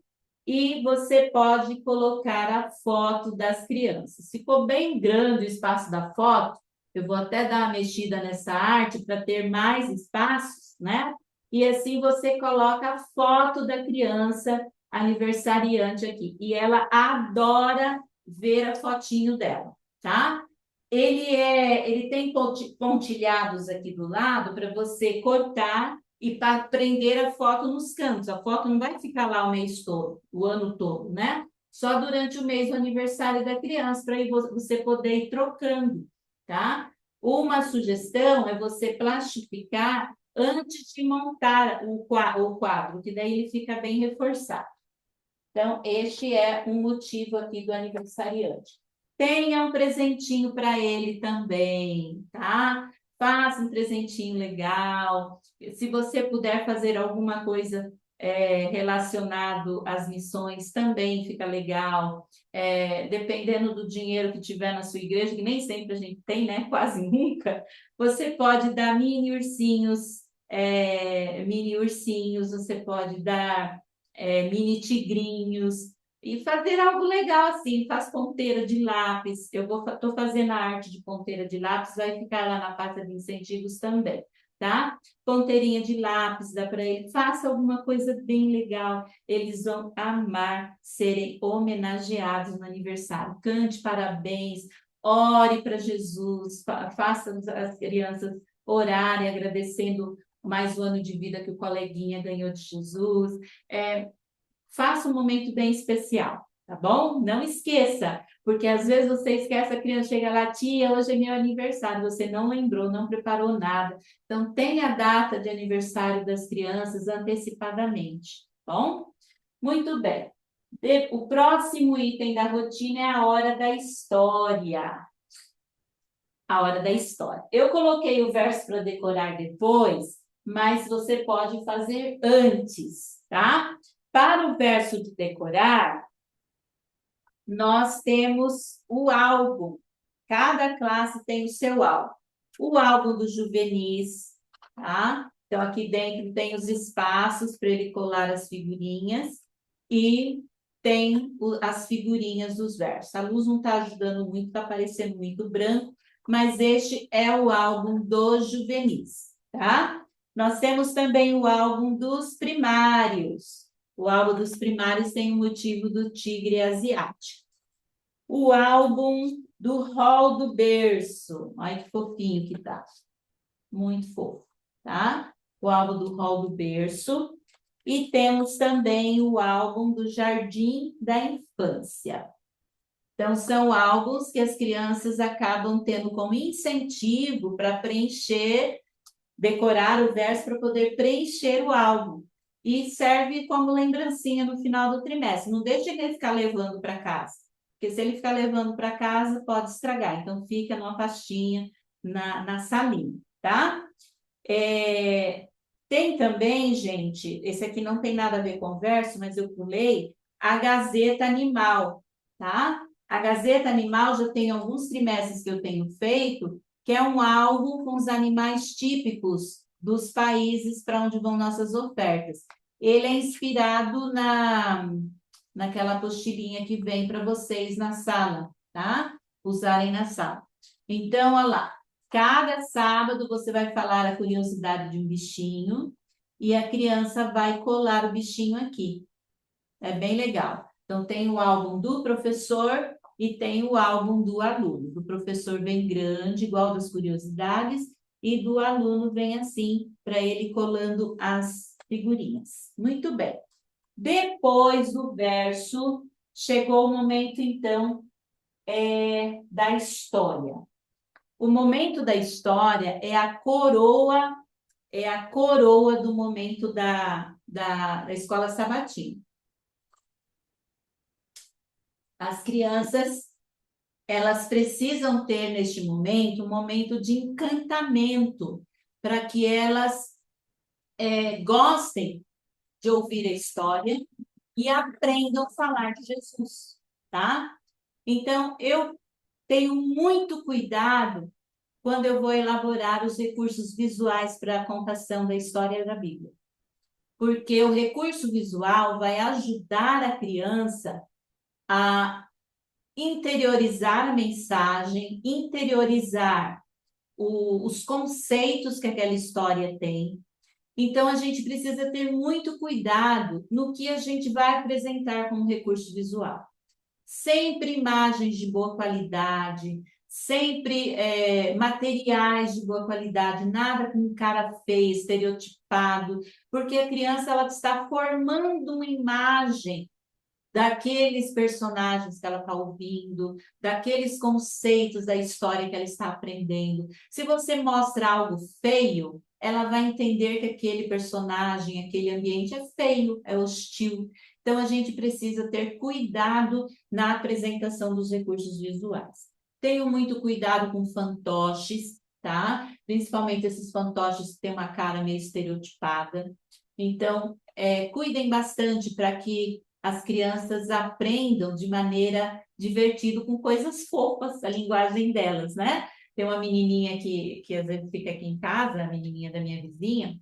A: E você pode colocar a foto das crianças. Ficou bem grande o espaço da foto, eu vou até dar uma mexida nessa arte para ter mais espaços, né? E assim você coloca a foto da criança aniversariante aqui. E ela adora ver a fotinho dela, tá? Ele tem pontilhados aqui do lado para você cortar e para prender a foto nos cantos. A foto não vai ficar lá o mês todo, o ano todo, né? Só durante o mês do aniversário da criança, para você poder ir trocando, tá? Uma sugestão é você plastificar antes de montar o quadro, que daí ele fica bem reforçado. Então, este é um motivo aqui do aniversariante. Tenha um presentinho para ele também, tá? Faça um presentinho legal. Se você puder fazer alguma coisa relacionado às missões, também fica legal. Dependendo do dinheiro que tiver na sua igreja, que nem sempre a gente tem, né? Quase nunca. Você pode dar mini ursinhos, você pode dar mini tigrinhos, e fazer algo legal assim, faz ponteira de lápis. Estou fazendo a arte de ponteira de lápis, vai ficar lá na pasta de incentivos também, tá? Ponteirinha de lápis, dá para ele. Faça alguma coisa bem legal. Eles vão amar serem homenageados no aniversário. Cante parabéns, ore para Jesus, faça as crianças orarem, agradecendo mais o ano de vida que o coleguinha ganhou de Jesus. Faça um momento bem especial, tá bom? Não esqueça, porque às vezes você esquece, a criança chega lá, tia, hoje é meu aniversário, você não lembrou, não preparou nada. Então, tenha a data de aniversário das crianças antecipadamente, tá bom? Muito bem. O próximo item da rotina é a hora da história. A hora da história. Eu coloquei o verso para decorar depois, mas você pode fazer antes, tá? Para o verso de decorar, nós temos o álbum. Cada classe tem o seu álbum. O álbum dos juvenis, tá? Então, aqui dentro tem os espaços para ele colar as figurinhas e tem as figurinhas dos versos. A luz não está ajudando muito, está parecendo muito branco, mas este é o álbum dos juvenis, tá? Nós temos também o álbum dos primários. O álbum dos primários tem o motivo do tigre asiático. O álbum do Hall do Berço. Olha que fofinho que tá. Muito fofo, tá? O álbum do Hall do Berço. E temos também o álbum do Jardim da Infância. Então, são álbuns que as crianças acabam tendo como incentivo para preencher, decorar o verso para poder preencher o álbum. E serve como lembrancinha no final do trimestre. Não deixe ele ficar levando para casa, porque se ele ficar levando para casa, pode estragar. Então, fica numa pastinha na salinha, tá? Tem também, gente, esse aqui não tem nada a ver com o verso, mas eu pulei, a Gazeta Animal, tá? A Gazeta Animal já tem alguns trimestres que eu tenho feito, que é um álbum com os animais típicos dos países para onde vão nossas ofertas. Ele é inspirado naquela apostilinha que vem para vocês na sala, tá? Usarem na sala. Então, olha lá. Cada sábado você vai falar a curiosidade de um bichinho e a criança vai colar o bichinho aqui. É bem legal. Então, tem o álbum do professor e tem o álbum do aluno. Do professor vem grande, igual das curiosidades, e do aluno vem assim, para ele colando as figurinhas. Muito bem. Depois do verso, chegou o momento, então, da história. O momento da história é a coroa do momento da escola sabatina. As crianças, elas precisam ter neste momento um momento de encantamento para que elas gostem de ouvir a história e aprendam a falar de Jesus, tá? Então, eu tenho muito cuidado quando eu vou elaborar os recursos visuais para a contação da história da Bíblia. Porque o recurso visual vai ajudar a criança a interiorizar a mensagem, interiorizar os conceitos que aquela história tem. Então, a gente precisa ter muito cuidado no que a gente vai apresentar como recurso visual. Sempre imagens de boa qualidade, sempre materiais de boa qualidade, nada com cara feia, estereotipado, porque a criança ela está formando uma imagem daqueles personagens que ela está ouvindo, daqueles conceitos da história que ela está aprendendo. Se você mostra algo feio, ela vai entender que aquele personagem, aquele ambiente é feio, é hostil. Então, a gente precisa ter cuidado na apresentação dos recursos visuais. Tenho muito cuidado com fantoches, tá? Principalmente esses fantoches que têm uma cara meio estereotipada. Então, cuidem bastante para que as crianças aprendam de maneira divertida, com coisas fofas, a linguagem delas, né? Tem uma menininha que às vezes fica aqui em casa, a menininha da minha vizinha,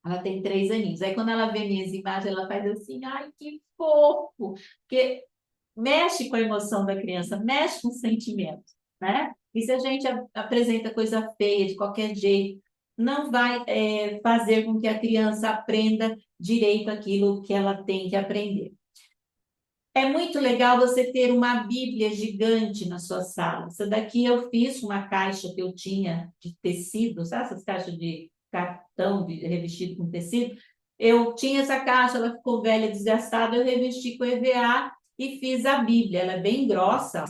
A: ela tem 3 aninhos. Aí quando ela vê minhas imagens, ela faz assim, ai, que fofo! Porque mexe com a emoção da criança, mexe com o sentimento, né? E se a gente apresenta coisa feia de qualquer jeito, não vai fazer com que a criança aprenda direito aquilo que ela tem que aprender. É muito legal você ter uma Bíblia gigante na sua sala. Essa daqui eu fiz uma caixa que eu tinha de tecido, sabe essas caixas de cartão revestido com tecido? Eu tinha essa caixa, ela ficou velha, desgastada, eu revesti com EVA e fiz a Bíblia. Ela é bem grossa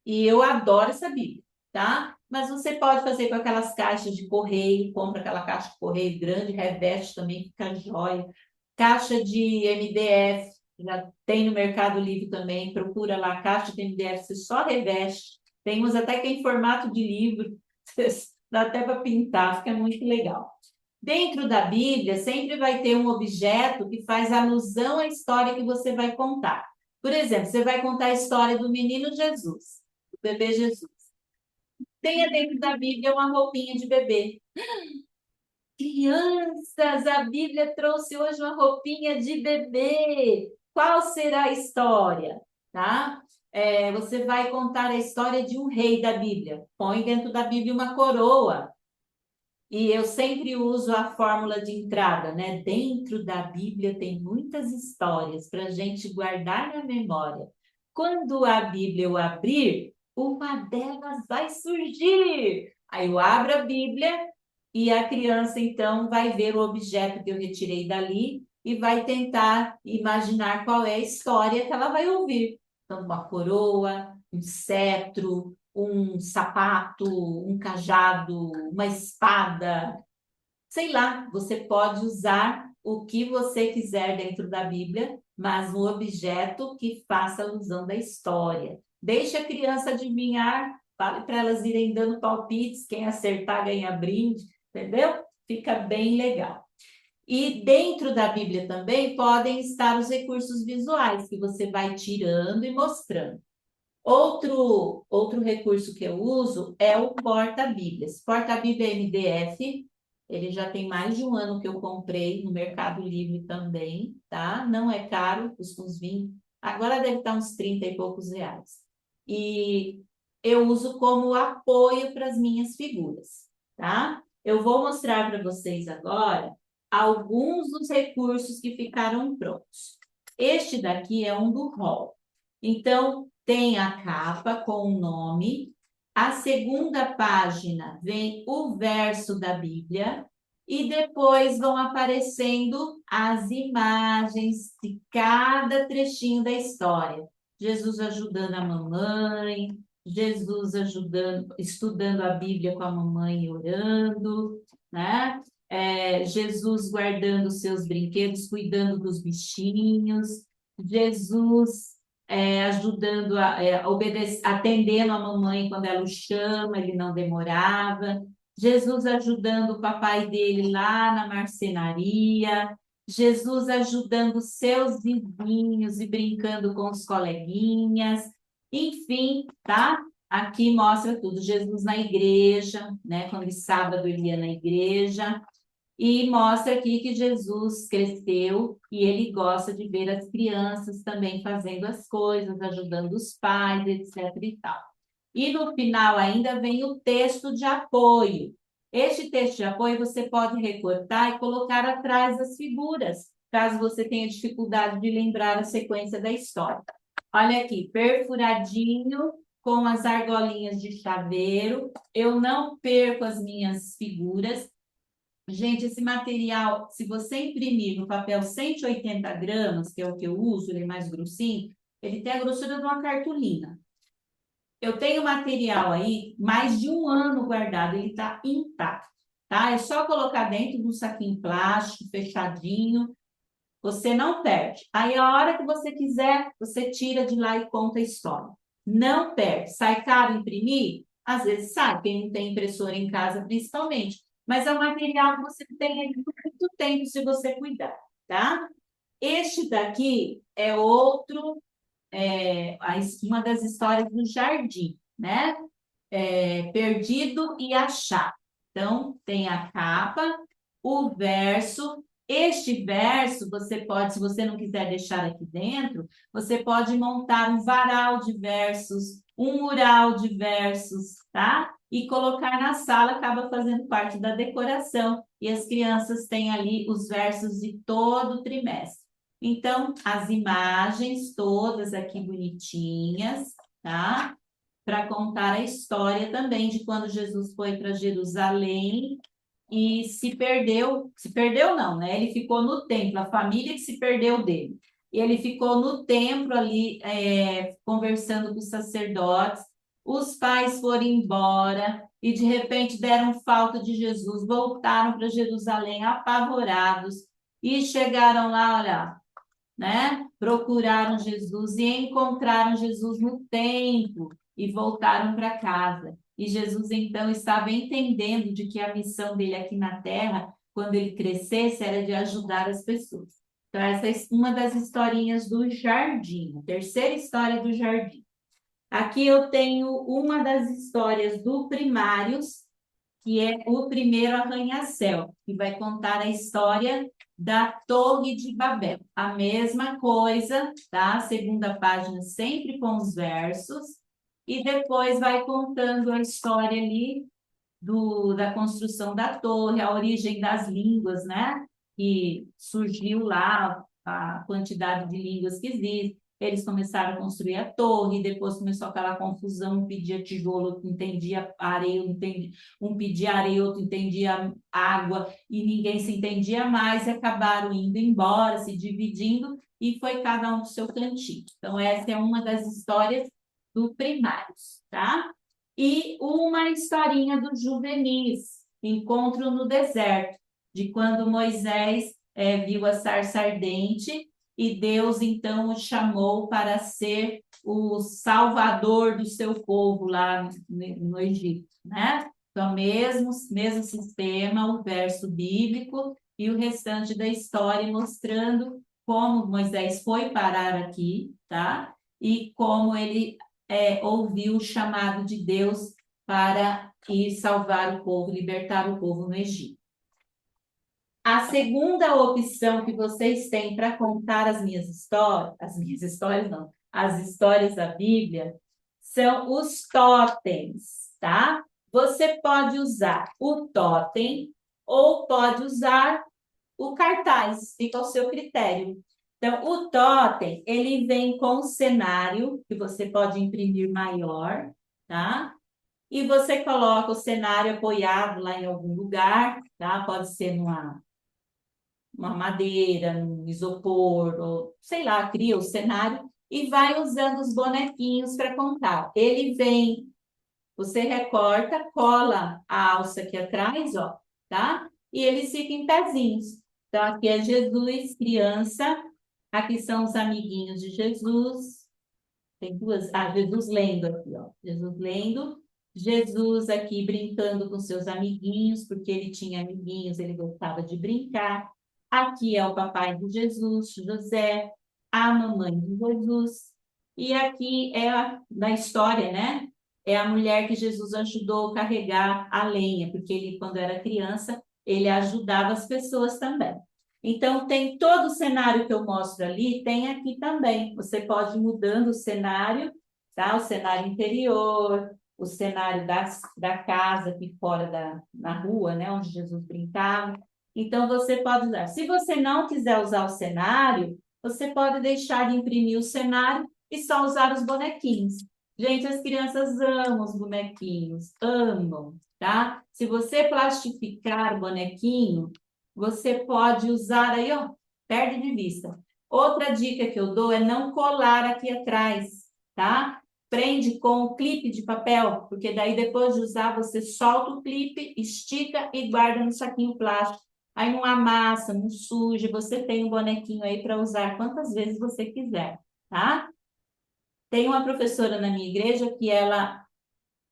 A: e eu adoro essa Bíblia, tá? Mas você pode fazer com aquelas caixas de correio, compra aquela caixa de correio grande, reveste também, fica jóia. Caixa de MDF, já tem no Mercado Livre também, procura lá, caixa de MDF, você só reveste. Tem uns até que é em formato de livro, dá até para pintar, fica muito legal. Dentro da Bíblia, sempre vai ter um objeto que faz alusão à história que você vai contar. Por exemplo, você vai contar a história do menino Jesus, do bebê Jesus. Tenha dentro da Bíblia uma roupinha de bebê. Crianças, a Bíblia trouxe hoje uma roupinha de bebê. Qual será a história? Tá? Você vai contar a história de um rei da Bíblia. Põe dentro da Bíblia uma coroa. E eu sempre uso a fórmula de entrada, né? Dentro da Bíblia tem muitas histórias para a gente guardar na memória. Quando a Bíblia eu abrir, uma delas vai surgir. Aí eu abro a Bíblia e a criança, então, vai ver o objeto que eu retirei dali e vai tentar imaginar qual é a história que ela vai ouvir. Então, uma coroa, um cetro, um sapato, um cajado, uma espada, sei lá, você pode usar o que você quiser dentro da Bíblia, mas um objeto que faça alusão da história. Deixe a criança adivinhar, fale para elas irem dando palpites, quem acertar ganha brinde, entendeu? Fica bem legal. E dentro da Bíblia também podem estar os recursos visuais que você vai tirando e mostrando. Outro recurso que eu uso é o porta-bíblias. Porta-bíblia MDF, ele já tem mais de um ano que eu comprei no Mercado Livre também, tá? Não é caro, custa uns 20, agora deve estar uns 30 e poucos reais. E eu uso como apoio para as minhas figuras, tá? Eu vou mostrar para vocês agora alguns dos recursos que ficaram prontos. Este daqui é um do hall. Então, tem a capa com o nome, a segunda página vem o verso da Bíblia e depois vão aparecendo as imagens de cada trechinho da história. Jesus ajudando a mamãe, Jesus ajudando, estudando a Bíblia com a mamãe e orando, né? Jesus guardando os seus brinquedos, cuidando dos bichinhos, Jesus ajudando atendendo a mamãe quando ela o chama, ele não demorava. Jesus ajudando o papai dele lá na marcenaria. Jesus ajudando seus vizinhos e brincando com os coleguinhas. Enfim, tá? Aqui mostra tudo. Jesus na igreja, né? Quando sábado ele ia na igreja. E mostra aqui que Jesus cresceu e ele gosta de ver as crianças também fazendo as coisas, ajudando os pais, etc. e tal. E no final ainda vem o texto de apoio. Este texto de apoio você pode recortar e colocar atrás das figuras, caso você tenha dificuldade de lembrar a sequência da história. Olha aqui, perfuradinho com as argolinhas de chaveiro. Eu não perco as minhas figuras. Gente, esse material, se você imprimir no papel 180 gramas, que é o que eu uso, ele é mais grossinho, ele tem a grossura de uma cartolina. Eu tenho material aí, mais de um ano guardado, ele está intacto. tá? É só colocar dentro de um saquinho plástico, fechadinho, você não perde. Aí, a hora que você quiser, você tira de lá e conta a história. Não perde. Sai caro imprimir? Às vezes sai, quem não tem impressora em casa, principalmente. Mas é um material que você tem aí por muito tempo se você cuidar, tá? Este daqui é outro, uma das histórias do jardim, né? Perdido e achado. Então, tem a capa, o verso. Este verso, você pode, se você não quiser deixar aqui dentro, você pode montar um varal de versos, um mural de versos, tá? E colocar na sala, acaba fazendo parte da decoração. E as crianças têm ali os versos de todo o trimestre. Então, as imagens todas aqui bonitinhas, tá? Para contar a história também de quando Jesus foi para Jerusalém e se perdeu não, né? Ele ficou no templo, a família que se perdeu dele. E ele ficou no templo ali, conversando com os sacerdotes, os pais foram embora e de repente deram falta de Jesus, voltaram para Jerusalém apavorados e chegaram lá, olha, né? Procuraram Jesus e encontraram Jesus no templo e voltaram para casa. E Jesus então estava entendendo de que a missão dele aqui na terra, quando ele crescesse, era de ajudar as pessoas. Então, essa é uma das historinhas do jardim, a terceira história do jardim. Aqui eu tenho uma das histórias do Primários, que é o primeiro arranha-céu, que vai contar a história da Torre de Babel. A mesma coisa, tá? Segunda página sempre com os versos, e depois vai contando a história ali da construção da torre, a origem das línguas, né? Que surgiu lá, a quantidade de línguas que existem. Eles começaram a construir a torre, depois começou aquela confusão, um pedia tijolo, outro entendia areia, um pedia areia, outro entendia água, e ninguém se entendia mais, e acabaram indo embora, se dividindo, e foi cada um do seu cantinho. Então, essa é uma das histórias do Primários, tá? E uma historinha do Juvenis, Encontro no Deserto, de quando Moisés viu a sarça ardente e Deus então o chamou para ser o salvador do seu povo lá no Egito, né? Então, mesmo sistema, o verso bíblico e o restante da história mostrando como Moisés foi parar aqui, tá? E como ele ouviu o chamado de Deus para ir salvar o povo, libertar o povo no Egito. A segunda opção que vocês têm para contar as minhas histórias não, as histórias da Bíblia, são os totens, tá? Você pode usar o totem ou pode usar o cartaz, fica ao seu critério. Então, o totem, ele vem com o cenário, que você pode imprimir maior, tá? E você coloca o cenário apoiado lá em algum lugar, tá? Pode ser uma madeira, num isopor, ou sei lá, cria o cenário e vai usando os bonequinhos para contar. Ele vem, você recorta, cola a alça aqui atrás, ó, tá? E eles ficam em pezinhos. Então, aqui é Jesus, criança. Aqui são os amiguinhos de Jesus. Tem duas. Ah, Jesus lendo aqui, ó. Jesus lendo. Jesus aqui brincando com seus amiguinhos, porque ele tinha amiguinhos, ele gostava de brincar. Aqui é o papai de Jesus, José, a mamãe de Jesus. E aqui é da história, né? É a mulher que Jesus ajudou a carregar a lenha, porque ele, quando era criança, ele ajudava as pessoas também. Então, tem todo o cenário que eu mostro ali, tem aqui também. Você pode ir mudando o cenário, tá? O cenário interior, o cenário da casa aqui fora na rua, né? Onde Jesus brincava. Então, você pode usar. Se você não quiser usar o cenário, você pode deixar de imprimir o cenário e só usar os bonequinhos. Gente, as crianças amam os bonequinhos, amam, tá? Se você plastificar o bonequinho, você pode usar aí, ó, perde de vista. Outra dica que eu dou é não colar aqui atrás, tá? prende com o clipe de papel, porque daí depois de usar, você solta o clipe, estica e guarda no saquinho plástico. Aí não amassa, não suja, você tem um bonequinho aí para usar quantas vezes você quiser, tá? Tem uma professora na minha igreja que ela,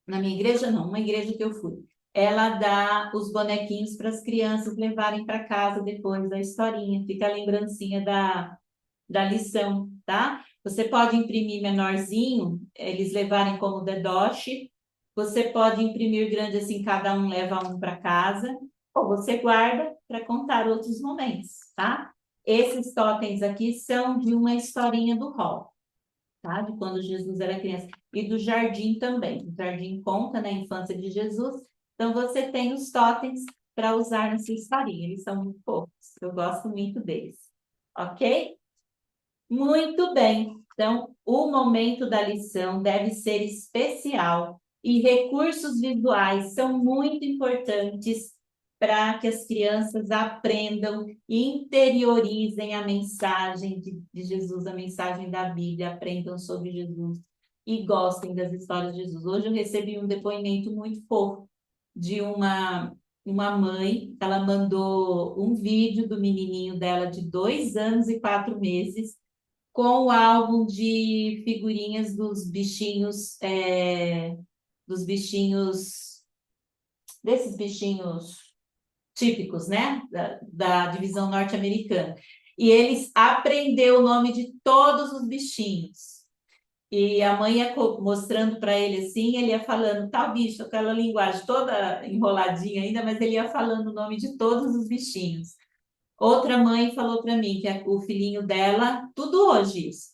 A: na minha igreja não, uma igreja que eu fui, ela dá os bonequinhos para as crianças levarem para casa depois da historinha, fica a lembrancinha da lição, tá? Você pode imprimir menorzinho, eles levarem como dedoche, você pode imprimir grande assim, cada um leva um para casa, ou você guarda para contar outros momentos, tá? Esses totens aqui são de uma historinha do Hall, tá? De quando Jesus era criança. E do jardim também. O jardim conta, né, a infância de Jesus. Então, você tem os totens para usar nessa historinha. Eles são muito poucos. Eu gosto muito deles. Ok? Muito bem. Então, o momento da lição deve ser especial e recursos visuais são muito importantes para que as crianças aprendam e interiorizem a mensagem de Jesus, a mensagem da Bíblia, aprendam sobre Jesus e gostem das histórias de Jesus. Hoje eu recebi um depoimento muito fofo de uma mãe, ela mandou um vídeo do menininho dela de 2 anos e 4 meses com o álbum de figurinhas dos bichinhos, desses bichinhos típicos, né, da divisão norte-americana. E eles aprendeu o nome de todos os bichinhos. E a mãe ia mostrando para ele assim, ele ia falando tal bicho, aquela linguagem toda enroladinha ainda, mas ele ia falando o nome de todos os bichinhos. Outra mãe falou para mim que o filhinho dela, tudo hoje isso,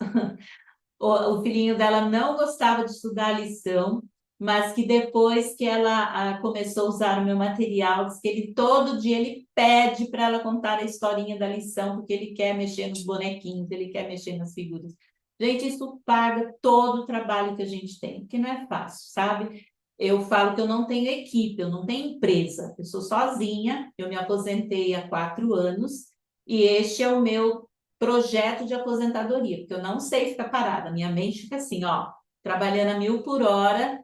A: o filhinho dela não gostava de estudar a lição, mas que depois que ela começou a usar o meu material, diz que ele todo dia ele pede para ela contar a historinha da lição, porque ele quer mexer nos bonequinhos, ele quer mexer nas figuras. Gente, isso paga todo o trabalho que a gente tem, que não é fácil, sabe? Eu falo que eu não tenho equipe, eu não tenho empresa, eu sou sozinha, eu me aposentei há 4 anos e este é o meu projeto de aposentadoria, porque eu não sei ficar parada, minha mente fica assim, ó, trabalhando a 1.000 por hora,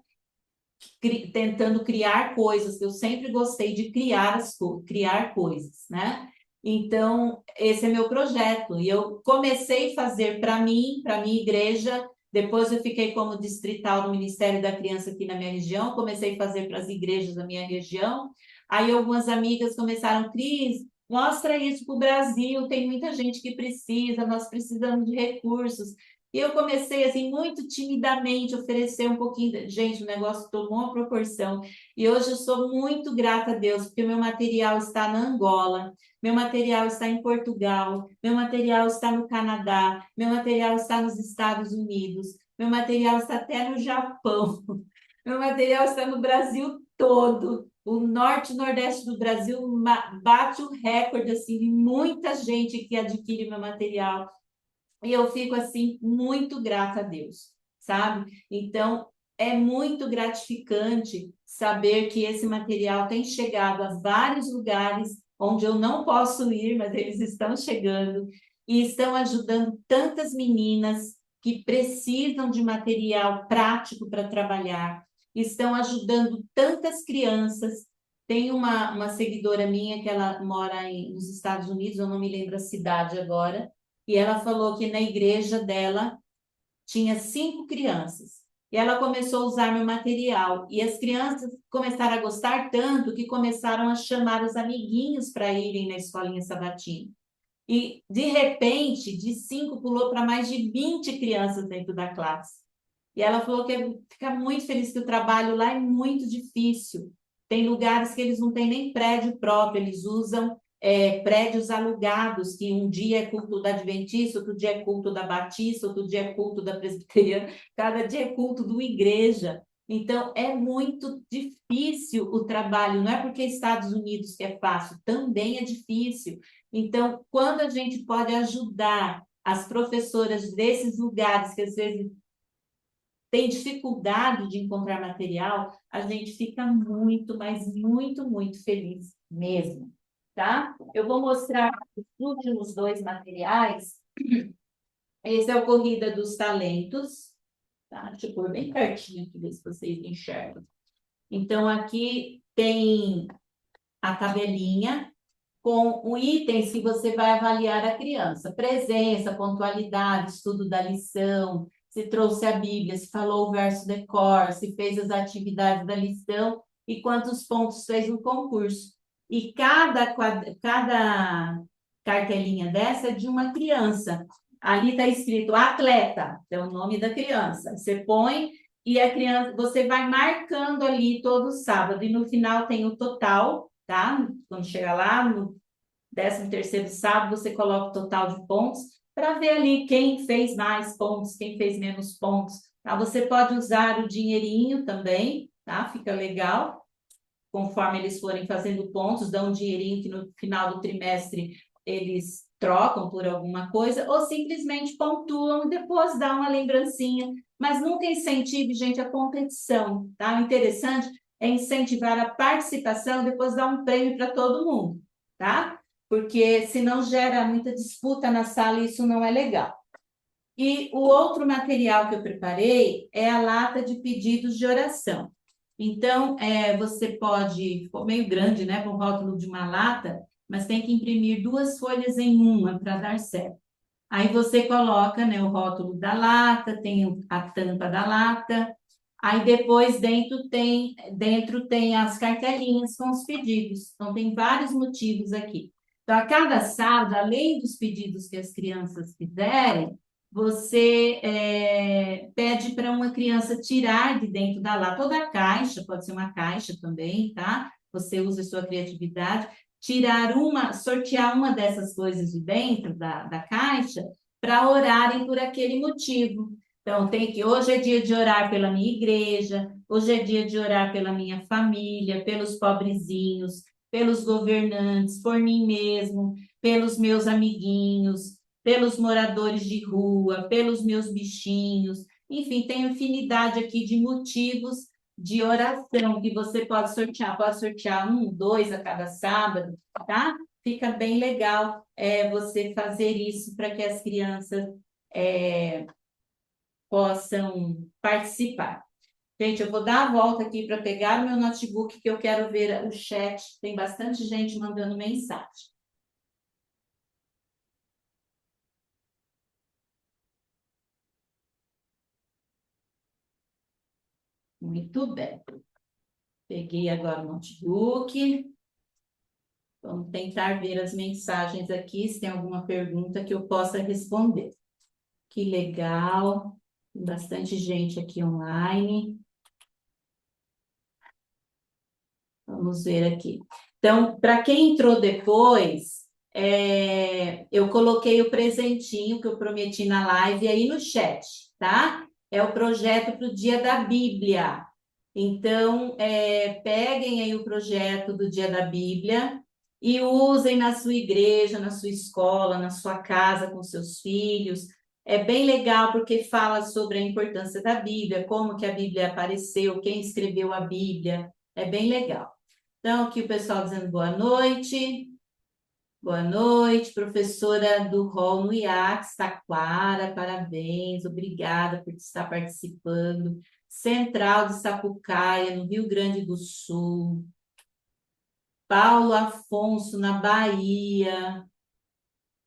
A: tentando criar coisas, que eu sempre gostei de criar coisas, né? Então, esse é meu projeto, e eu comecei a fazer para mim, para minha igreja, depois eu fiquei como distrital do Ministério da Criança aqui na minha região, comecei a fazer para as igrejas da minha região, aí algumas amigas começaram, Cris, mostra isso para o Brasil, tem muita gente que precisa, nós precisamos de recursos. E eu comecei, assim, muito timidamente, oferecer um pouquinho. Gente, o negócio tomou uma proporção. E hoje eu sou muito grata a Deus, porque o meu material está na Angola, meu material está em Portugal, meu material está no Canadá, meu material está nos Estados Unidos, meu material está até no Japão, meu material está no Brasil todo. O norte e nordeste do Brasil bate o recorde assim, de muita gente que adquire meu material. E eu fico assim muito grata a Deus, sabe? Então, é muito gratificante saber que esse material tem chegado a vários lugares onde eu não posso ir, mas eles estão chegando e estão ajudando tantas meninas que precisam de material prático para trabalhar, estão ajudando tantas crianças. Tem uma seguidora minha que ela mora nos Estados Unidos, eu não me lembro a cidade agora, e ela falou que na igreja dela tinha 5 crianças. E ela começou a usar meu material. E as crianças começaram a gostar tanto que começaram a chamar os amiguinhos para irem na escolinha sabatina. E, de repente, de 5 pulou para mais de 20 crianças dentro da classe. E ela falou que fica muito feliz que o trabalho lá é muito difícil. Tem lugares que eles não têm nem prédio próprio, eles usam prédios alugados, que um dia é culto da Adventista, outro dia é culto da Batista, outro dia é culto da Presbiteriana, cada dia é culto de uma igreja. Então, é muito difícil o trabalho, não é porque Estados Unidos que é fácil, também é difícil. Então, quando a gente pode ajudar as professoras desses lugares que às vezes tem dificuldade de encontrar material, a gente fica muito, mas muito, muito feliz mesmo, tá? Eu vou mostrar os últimos 2 materiais. Esse é o Corrida dos Talentos. tá? Deixa eu pôr bem pertinho aqui, ver se vocês enxergam. Então, aqui tem a tabelinha com o itens que você vai avaliar a criança. Presença, pontualidade, estudo da lição, se trouxe a Bíblia, se falou o verso de cor, se fez as atividades da lição e quantos pontos fez no concurso. E cada cartelinha dessa é de uma criança. Ali está escrito atleta, é o nome da criança. Você põe e a criança, você vai marcando ali todo sábado. E no final tem o total, tá? Quando chegar lá, no 13º sábado, você coloca o total de pontos para ver ali quem fez mais pontos, quem fez menos pontos. Tá? Você pode usar o dinheirinho também, tá? Fica legal. Conforme eles forem fazendo pontos, dão um dinheirinho que no final do trimestre eles trocam por alguma coisa, ou simplesmente pontuam e depois dá uma lembrancinha. Mas nunca incentive, gente, a competição, tá? O interessante é incentivar a participação e depois dar um prêmio para todo mundo, tá? Porque senão gera muita disputa na sala e isso não é legal. E o outro material que eu preparei é a lata de pedidos de oração. Então, você pode, ficou meio grande, né, com o rótulo de uma lata, mas tem que imprimir 2 folhas em uma para dar certo. Aí você coloca, né, o rótulo da lata, tem a tampa da lata, aí depois dentro tem as cartelinhas com os pedidos. Então, tem vários motivos aqui. Então, a cada sábado, além dos pedidos que as crianças fizerem, você pede para uma criança tirar de dentro da lata, toda a caixa, pode ser uma caixa também, tá? Você usa a sua criatividade, sortear uma dessas coisas de dentro da caixa para orarem por aquele motivo. Então, hoje é dia de orar pela minha igreja, hoje é dia de orar pela minha família, pelos pobrezinhos, pelos governantes, por mim mesmo, pelos meus amiguinhos, pelos moradores de rua, pelos meus bichinhos. Enfim, tem infinidade aqui de motivos de oração que você pode sortear. Pode sortear 1, 2 a cada sábado, tá? Fica bem legal você fazer isso para que as crianças possam participar. Gente, eu vou dar a volta aqui para pegar o meu notebook, que eu quero ver o chat. Tem bastante gente mandando mensagem. Muito bem. Peguei agora o notebook. Vamos tentar ver as mensagens aqui, se tem alguma pergunta que eu possa responder. Que legal. Tem bastante gente aqui online. Vamos ver aqui. Então, para quem entrou depois, eu coloquei o presentinho que eu prometi na live aí no chat, tá? É o projeto para o Dia da Bíblia. Então, peguem aí o projeto do Dia da Bíblia e usem na sua igreja, na sua escola, na sua casa com seus filhos. É bem legal porque fala sobre a importância da Bíblia, como que a Bíblia apareceu, quem escreveu a Bíblia. É bem legal. Então, aqui o pessoal dizendo boa noite. Boa noite, professora do rol no IACS, Taquara, parabéns, obrigada por estar participando. Central de Sapucaia, no Rio Grande do Sul. Paulo Afonso, na Bahia.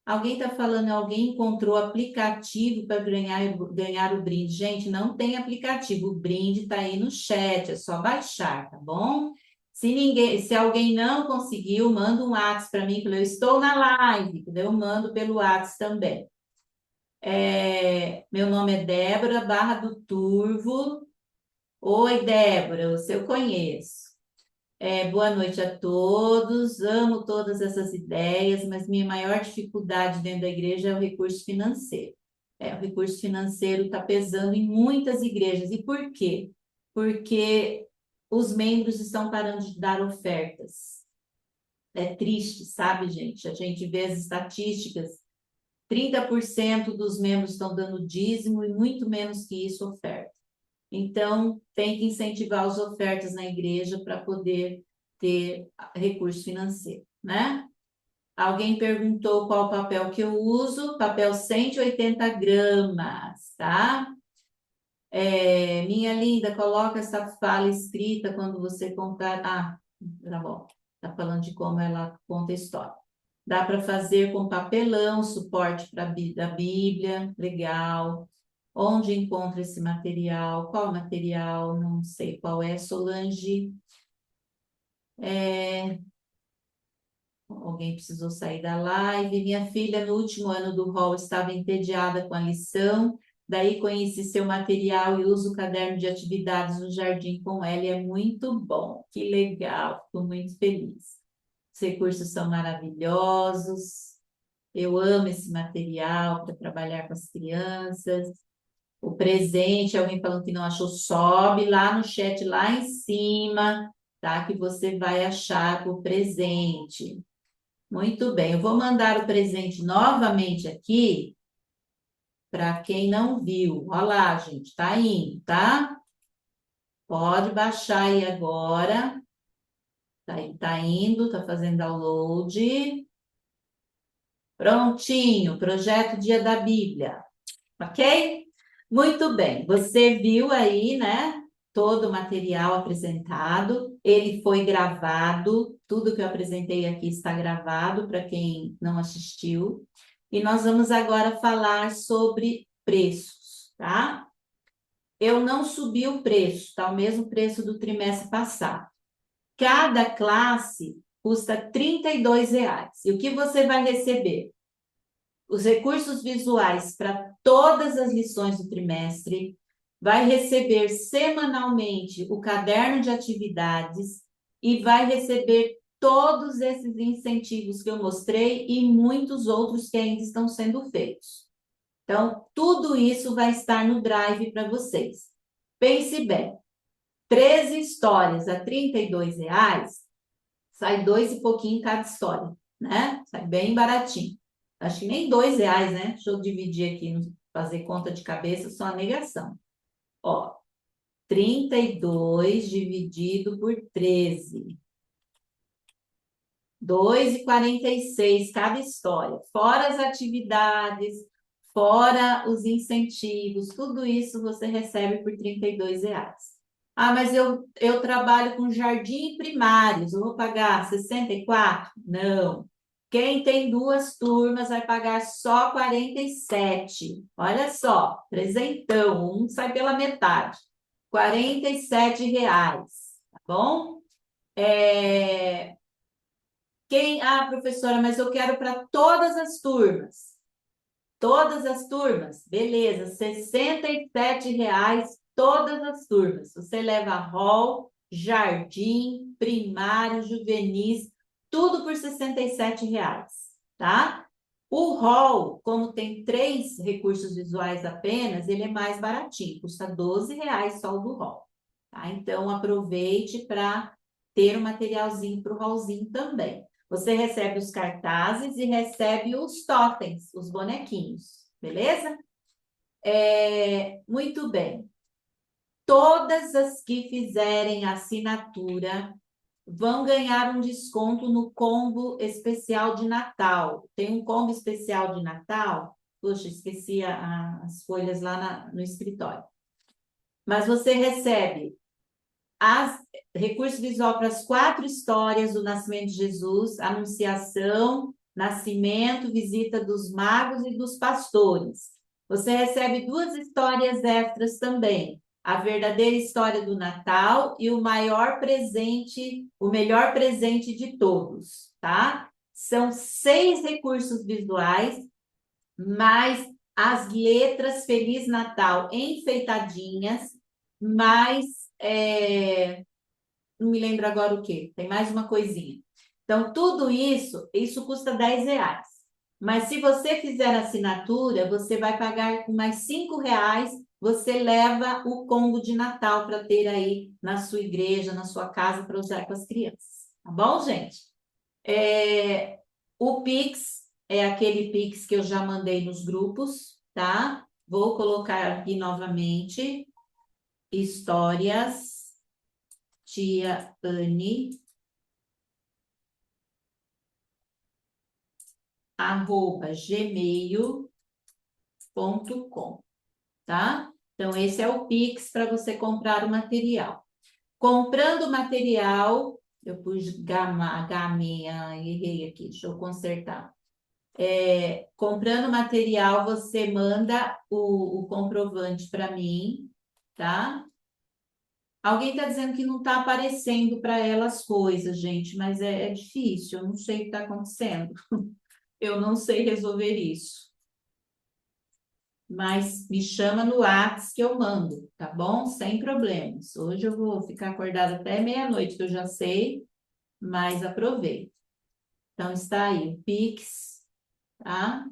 A: Alguém está falando, alguém encontrou aplicativo para ganhar o brinde. Gente, não tem aplicativo, o brinde está aí no chat, é só baixar, tá bom? Se alguém não conseguiu, manda um WhatsApp para mim, que eu estou na live, eu mando pelo WhatsApp também. Meu nome é Débora Barra do Turvo. Oi, Débora, você eu conheço. Boa noite a todos. Amo todas essas ideias, mas minha maior dificuldade dentro da igreja é o recurso financeiro. O recurso financeiro está pesando em muitas igrejas. E por quê? Porque os membros estão parando de dar ofertas. É triste, sabe, gente? A gente vê as estatísticas. 30% dos membros estão dando dízimo e muito menos que isso oferta. Então, tem que incentivar as ofertas na igreja para poder ter recurso financeiro, né? Alguém perguntou qual papel que eu uso, papel 180 gramas, tá? Minha linda, coloca essa fala escrita quando você contar. Ah, tá bom. Tá falando de como ela conta a história. Dá para fazer com papelão, suporte da Bíblia, legal. Onde encontra esse material? Qual material? Não sei qual é, Solange. Alguém precisou sair da live. Minha filha, no último ano do hall, estava entediada com a lição. Daí conheci seu material e uso o caderno de atividades no jardim com ela. E é muito bom. Que legal. Fico muito feliz. Os recursos são maravilhosos. Eu amo esse material para trabalhar com as crianças. O presente, alguém falando que não achou, sobe lá no chat, lá em cima, tá? Que você vai achar o presente. Muito bem, eu vou mandar o presente novamente aqui para quem não viu. Olha lá, gente, tá indo, tá? Pode baixar aí agora. Tá indo, tá fazendo download. Prontinho, projeto Dia da Bíblia. Ok? Muito bem, você viu aí, né? Todo o material apresentado, ele foi gravado, tudo que eu apresentei aqui está gravado para quem não assistiu. E nós vamos agora falar sobre preços, tá? Eu não subi o preço, tá? O mesmo preço do trimestre passado. Cada classe custa R$ 32. E o que você vai receber? Os recursos visuais para todas as lições do trimestre, vai receber semanalmente o caderno de atividades e vai receber todos esses incentivos que eu mostrei e muitos outros que ainda estão sendo feitos. Então, tudo isso vai estar no Drive para vocês. Pense bem, 13 histórias a R$ 32, sai 2 e pouquinho cada história, né? Sai bem baratinho. Acho que nem R$ 2, né? Deixa eu dividir aqui, fazer conta de cabeça, só a negação. Ó, 32 dividido por 13. 2,46 cada história. Fora as atividades, fora os incentivos, tudo isso você recebe por R$ 32. Ah, mas eu trabalho com jardim primários, eu vou pagar 64? Não. Quem tem 2 turmas vai pagar só 47. Olha só, presentão, um sai pela metade. R$ 47, tá bom? Professora, mas eu quero para todas as turmas. Todas as turmas, beleza, R$ 67 todas as turmas. Você leva hall, jardim, primário, juvenis, tudo por R$ 67, tá? O hall, como tem 3 recursos visuais apenas, ele é mais baratinho, custa R$ 12 só o do hall, tá? Então, aproveite para ter um materialzinho para o hallzinho também. Você recebe os cartazes e recebe os totens, os bonequinhos, beleza? Muito bem. Todas as que fizerem assinatura vão ganhar um desconto no combo especial de Natal. Tem um combo especial de Natal. Poxa, esqueci as folhas lá no escritório. Mas você recebe recurso visual para as 4 histórias do nascimento de Jesus, Anunciação, Nascimento, Visita dos Magos e dos Pastores. Você recebe 2 histórias extras também. A verdadeira história do Natal e o melhor presente de todos, tá? São 6 recursos visuais, mais as letras Feliz Natal enfeitadinhas, mais não me lembro agora o que, tem mais uma coisinha. Então, tudo isso custa R$ 10. Mas se você fizer assinatura, você vai pagar com mais R$ 5, você leva o combo de Natal para ter aí na sua igreja, na sua casa, para usar com as crianças. Tá bom, gente? O Pix é aquele Pix que eu já mandei nos grupos, tá? Vou colocar aqui novamente. Histórias Tia Anne, @gmail.com, tá? Então, esse é o Pix para você comprar o material. Comprando o material, eu pus gama, errei aqui, deixa eu consertar. Comprando o material, você manda o comprovante para mim, tá? Alguém está dizendo que não está aparecendo para ela as coisas, gente, mas é difícil, eu não sei o que está acontecendo. Eu não sei resolver isso. Mas me chama no Whats que eu mando, tá bom? Sem problemas. Hoje eu vou ficar acordada até meia-noite, que eu já sei, mas aproveito. Então está aí o Pix, tá?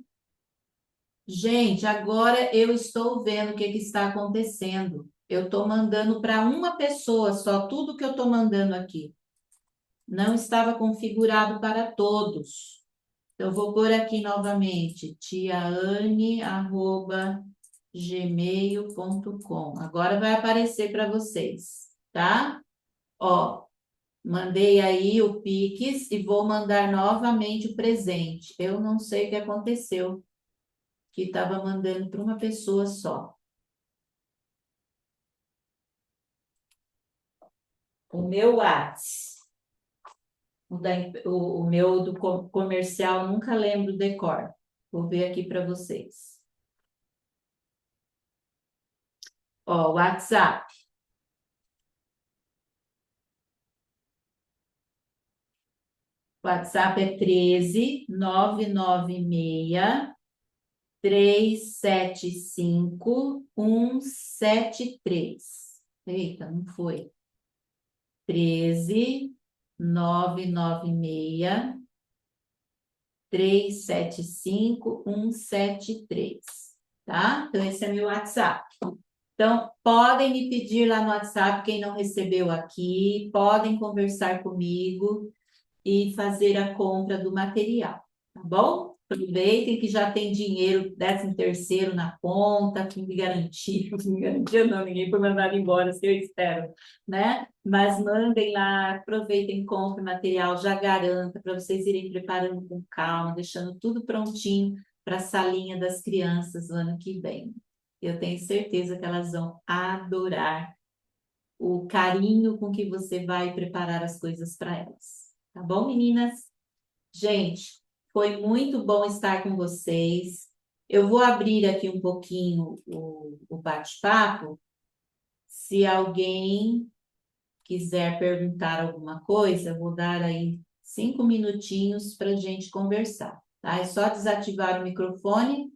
A: Gente, agora eu estou vendo o que que está acontecendo. Eu estou mandando para uma pessoa só, tudo que eu estou mandando aqui. Não estava configurado para todos. Então, eu vou pôr aqui novamente, tiaane@gmail.com. Agora vai aparecer para vocês, tá? Ó, mandei aí o Pix e vou mandar novamente o presente. Eu não sei o que aconteceu, que estava mandando para uma pessoa só. O meu Whats, o meu do comercial, nunca lembro o decor. Vou ver aqui para vocês. Ó, o WhatsApp. WhatsApp é 13 996 375 173. Eita, não foi. 13 996 375 173, tá? Então, esse é meu WhatsApp. Então, podem me pedir lá no WhatsApp, quem não recebeu aqui, podem conversar comigo e fazer a compra do material, tá bom? Aproveitem que já tem dinheiro, 13º na conta, que me garantia, que me garantia não, ninguém foi mandado embora, se eu espero, né? Mas mandem lá, aproveitem, comprem material, já garanta, para vocês irem preparando com calma, deixando tudo prontinho para a salinha das crianças no ano que vem. Eu tenho certeza que elas vão adorar o carinho com que você vai preparar as coisas para elas. Tá bom, meninas? Gente, foi muito bom estar com vocês. Eu vou abrir aqui um pouquinho o bate-papo. Se alguém quiser perguntar alguma coisa, eu vou dar aí 5 minutinhos para a gente conversar, tá? É só desativar o microfone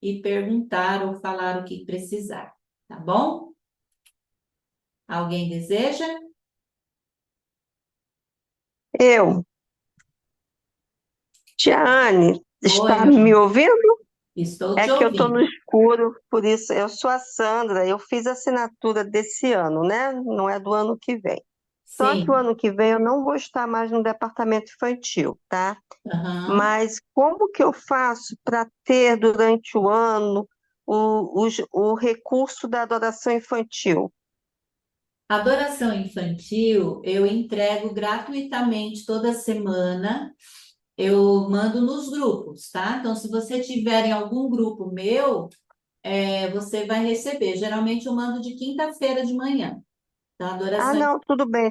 A: e perguntar ou falar o que precisar, tá bom? Alguém deseja?
B: Eu, Tiane,
A: Oi,
B: está
A: meu
B: me
A: amor.
B: ouvindo?
A: Estou
B: É
A: te
B: que eu estou no
A: ouvindo.
B: escuro, por isso eu sou a Sandra, eu fiz a assinatura desse ano, né? Não é do ano que vem. Só que o
A: Sim.
B: ano que vem eu não vou estar mais no departamento infantil, tá?
A: Aham.
B: Mas como que eu faço para ter durante o ano o recurso da adoração infantil?
A: Adoração infantil, eu entrego gratuitamente toda semana. Eu mando nos grupos, tá? Então, se você tiver em algum grupo meu, você vai receber. Geralmente eu mando de quinta-feira de manhã. Então,
B: Ah,
A: adoração.
B: não, tudo bem,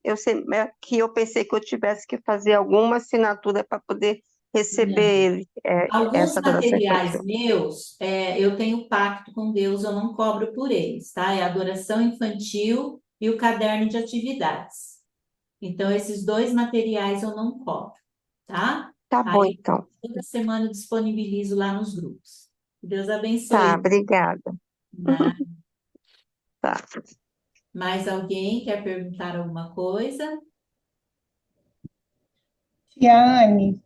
B: eu sei, é que eu pensei que eu tivesse que fazer alguma assinatura para poder receber
A: Não.
B: ele,
A: Alguns
B: essa adoração
A: materiais
B: infantil.
A: meus, eu tenho pacto com Deus, eu não cobro por eles, tá? É a adoração infantil e o caderno de atividades. Então, esses dois materiais eu não cobro, tá?
B: Tá bom,
A: Aí,
B: então.
A: toda semana eu disponibilizo lá nos grupos. Deus
B: Tá,
A: abençoe,
B: obrigada.
A: né?
B: Tá.
A: Mais alguém quer perguntar alguma coisa?
C: Tiane,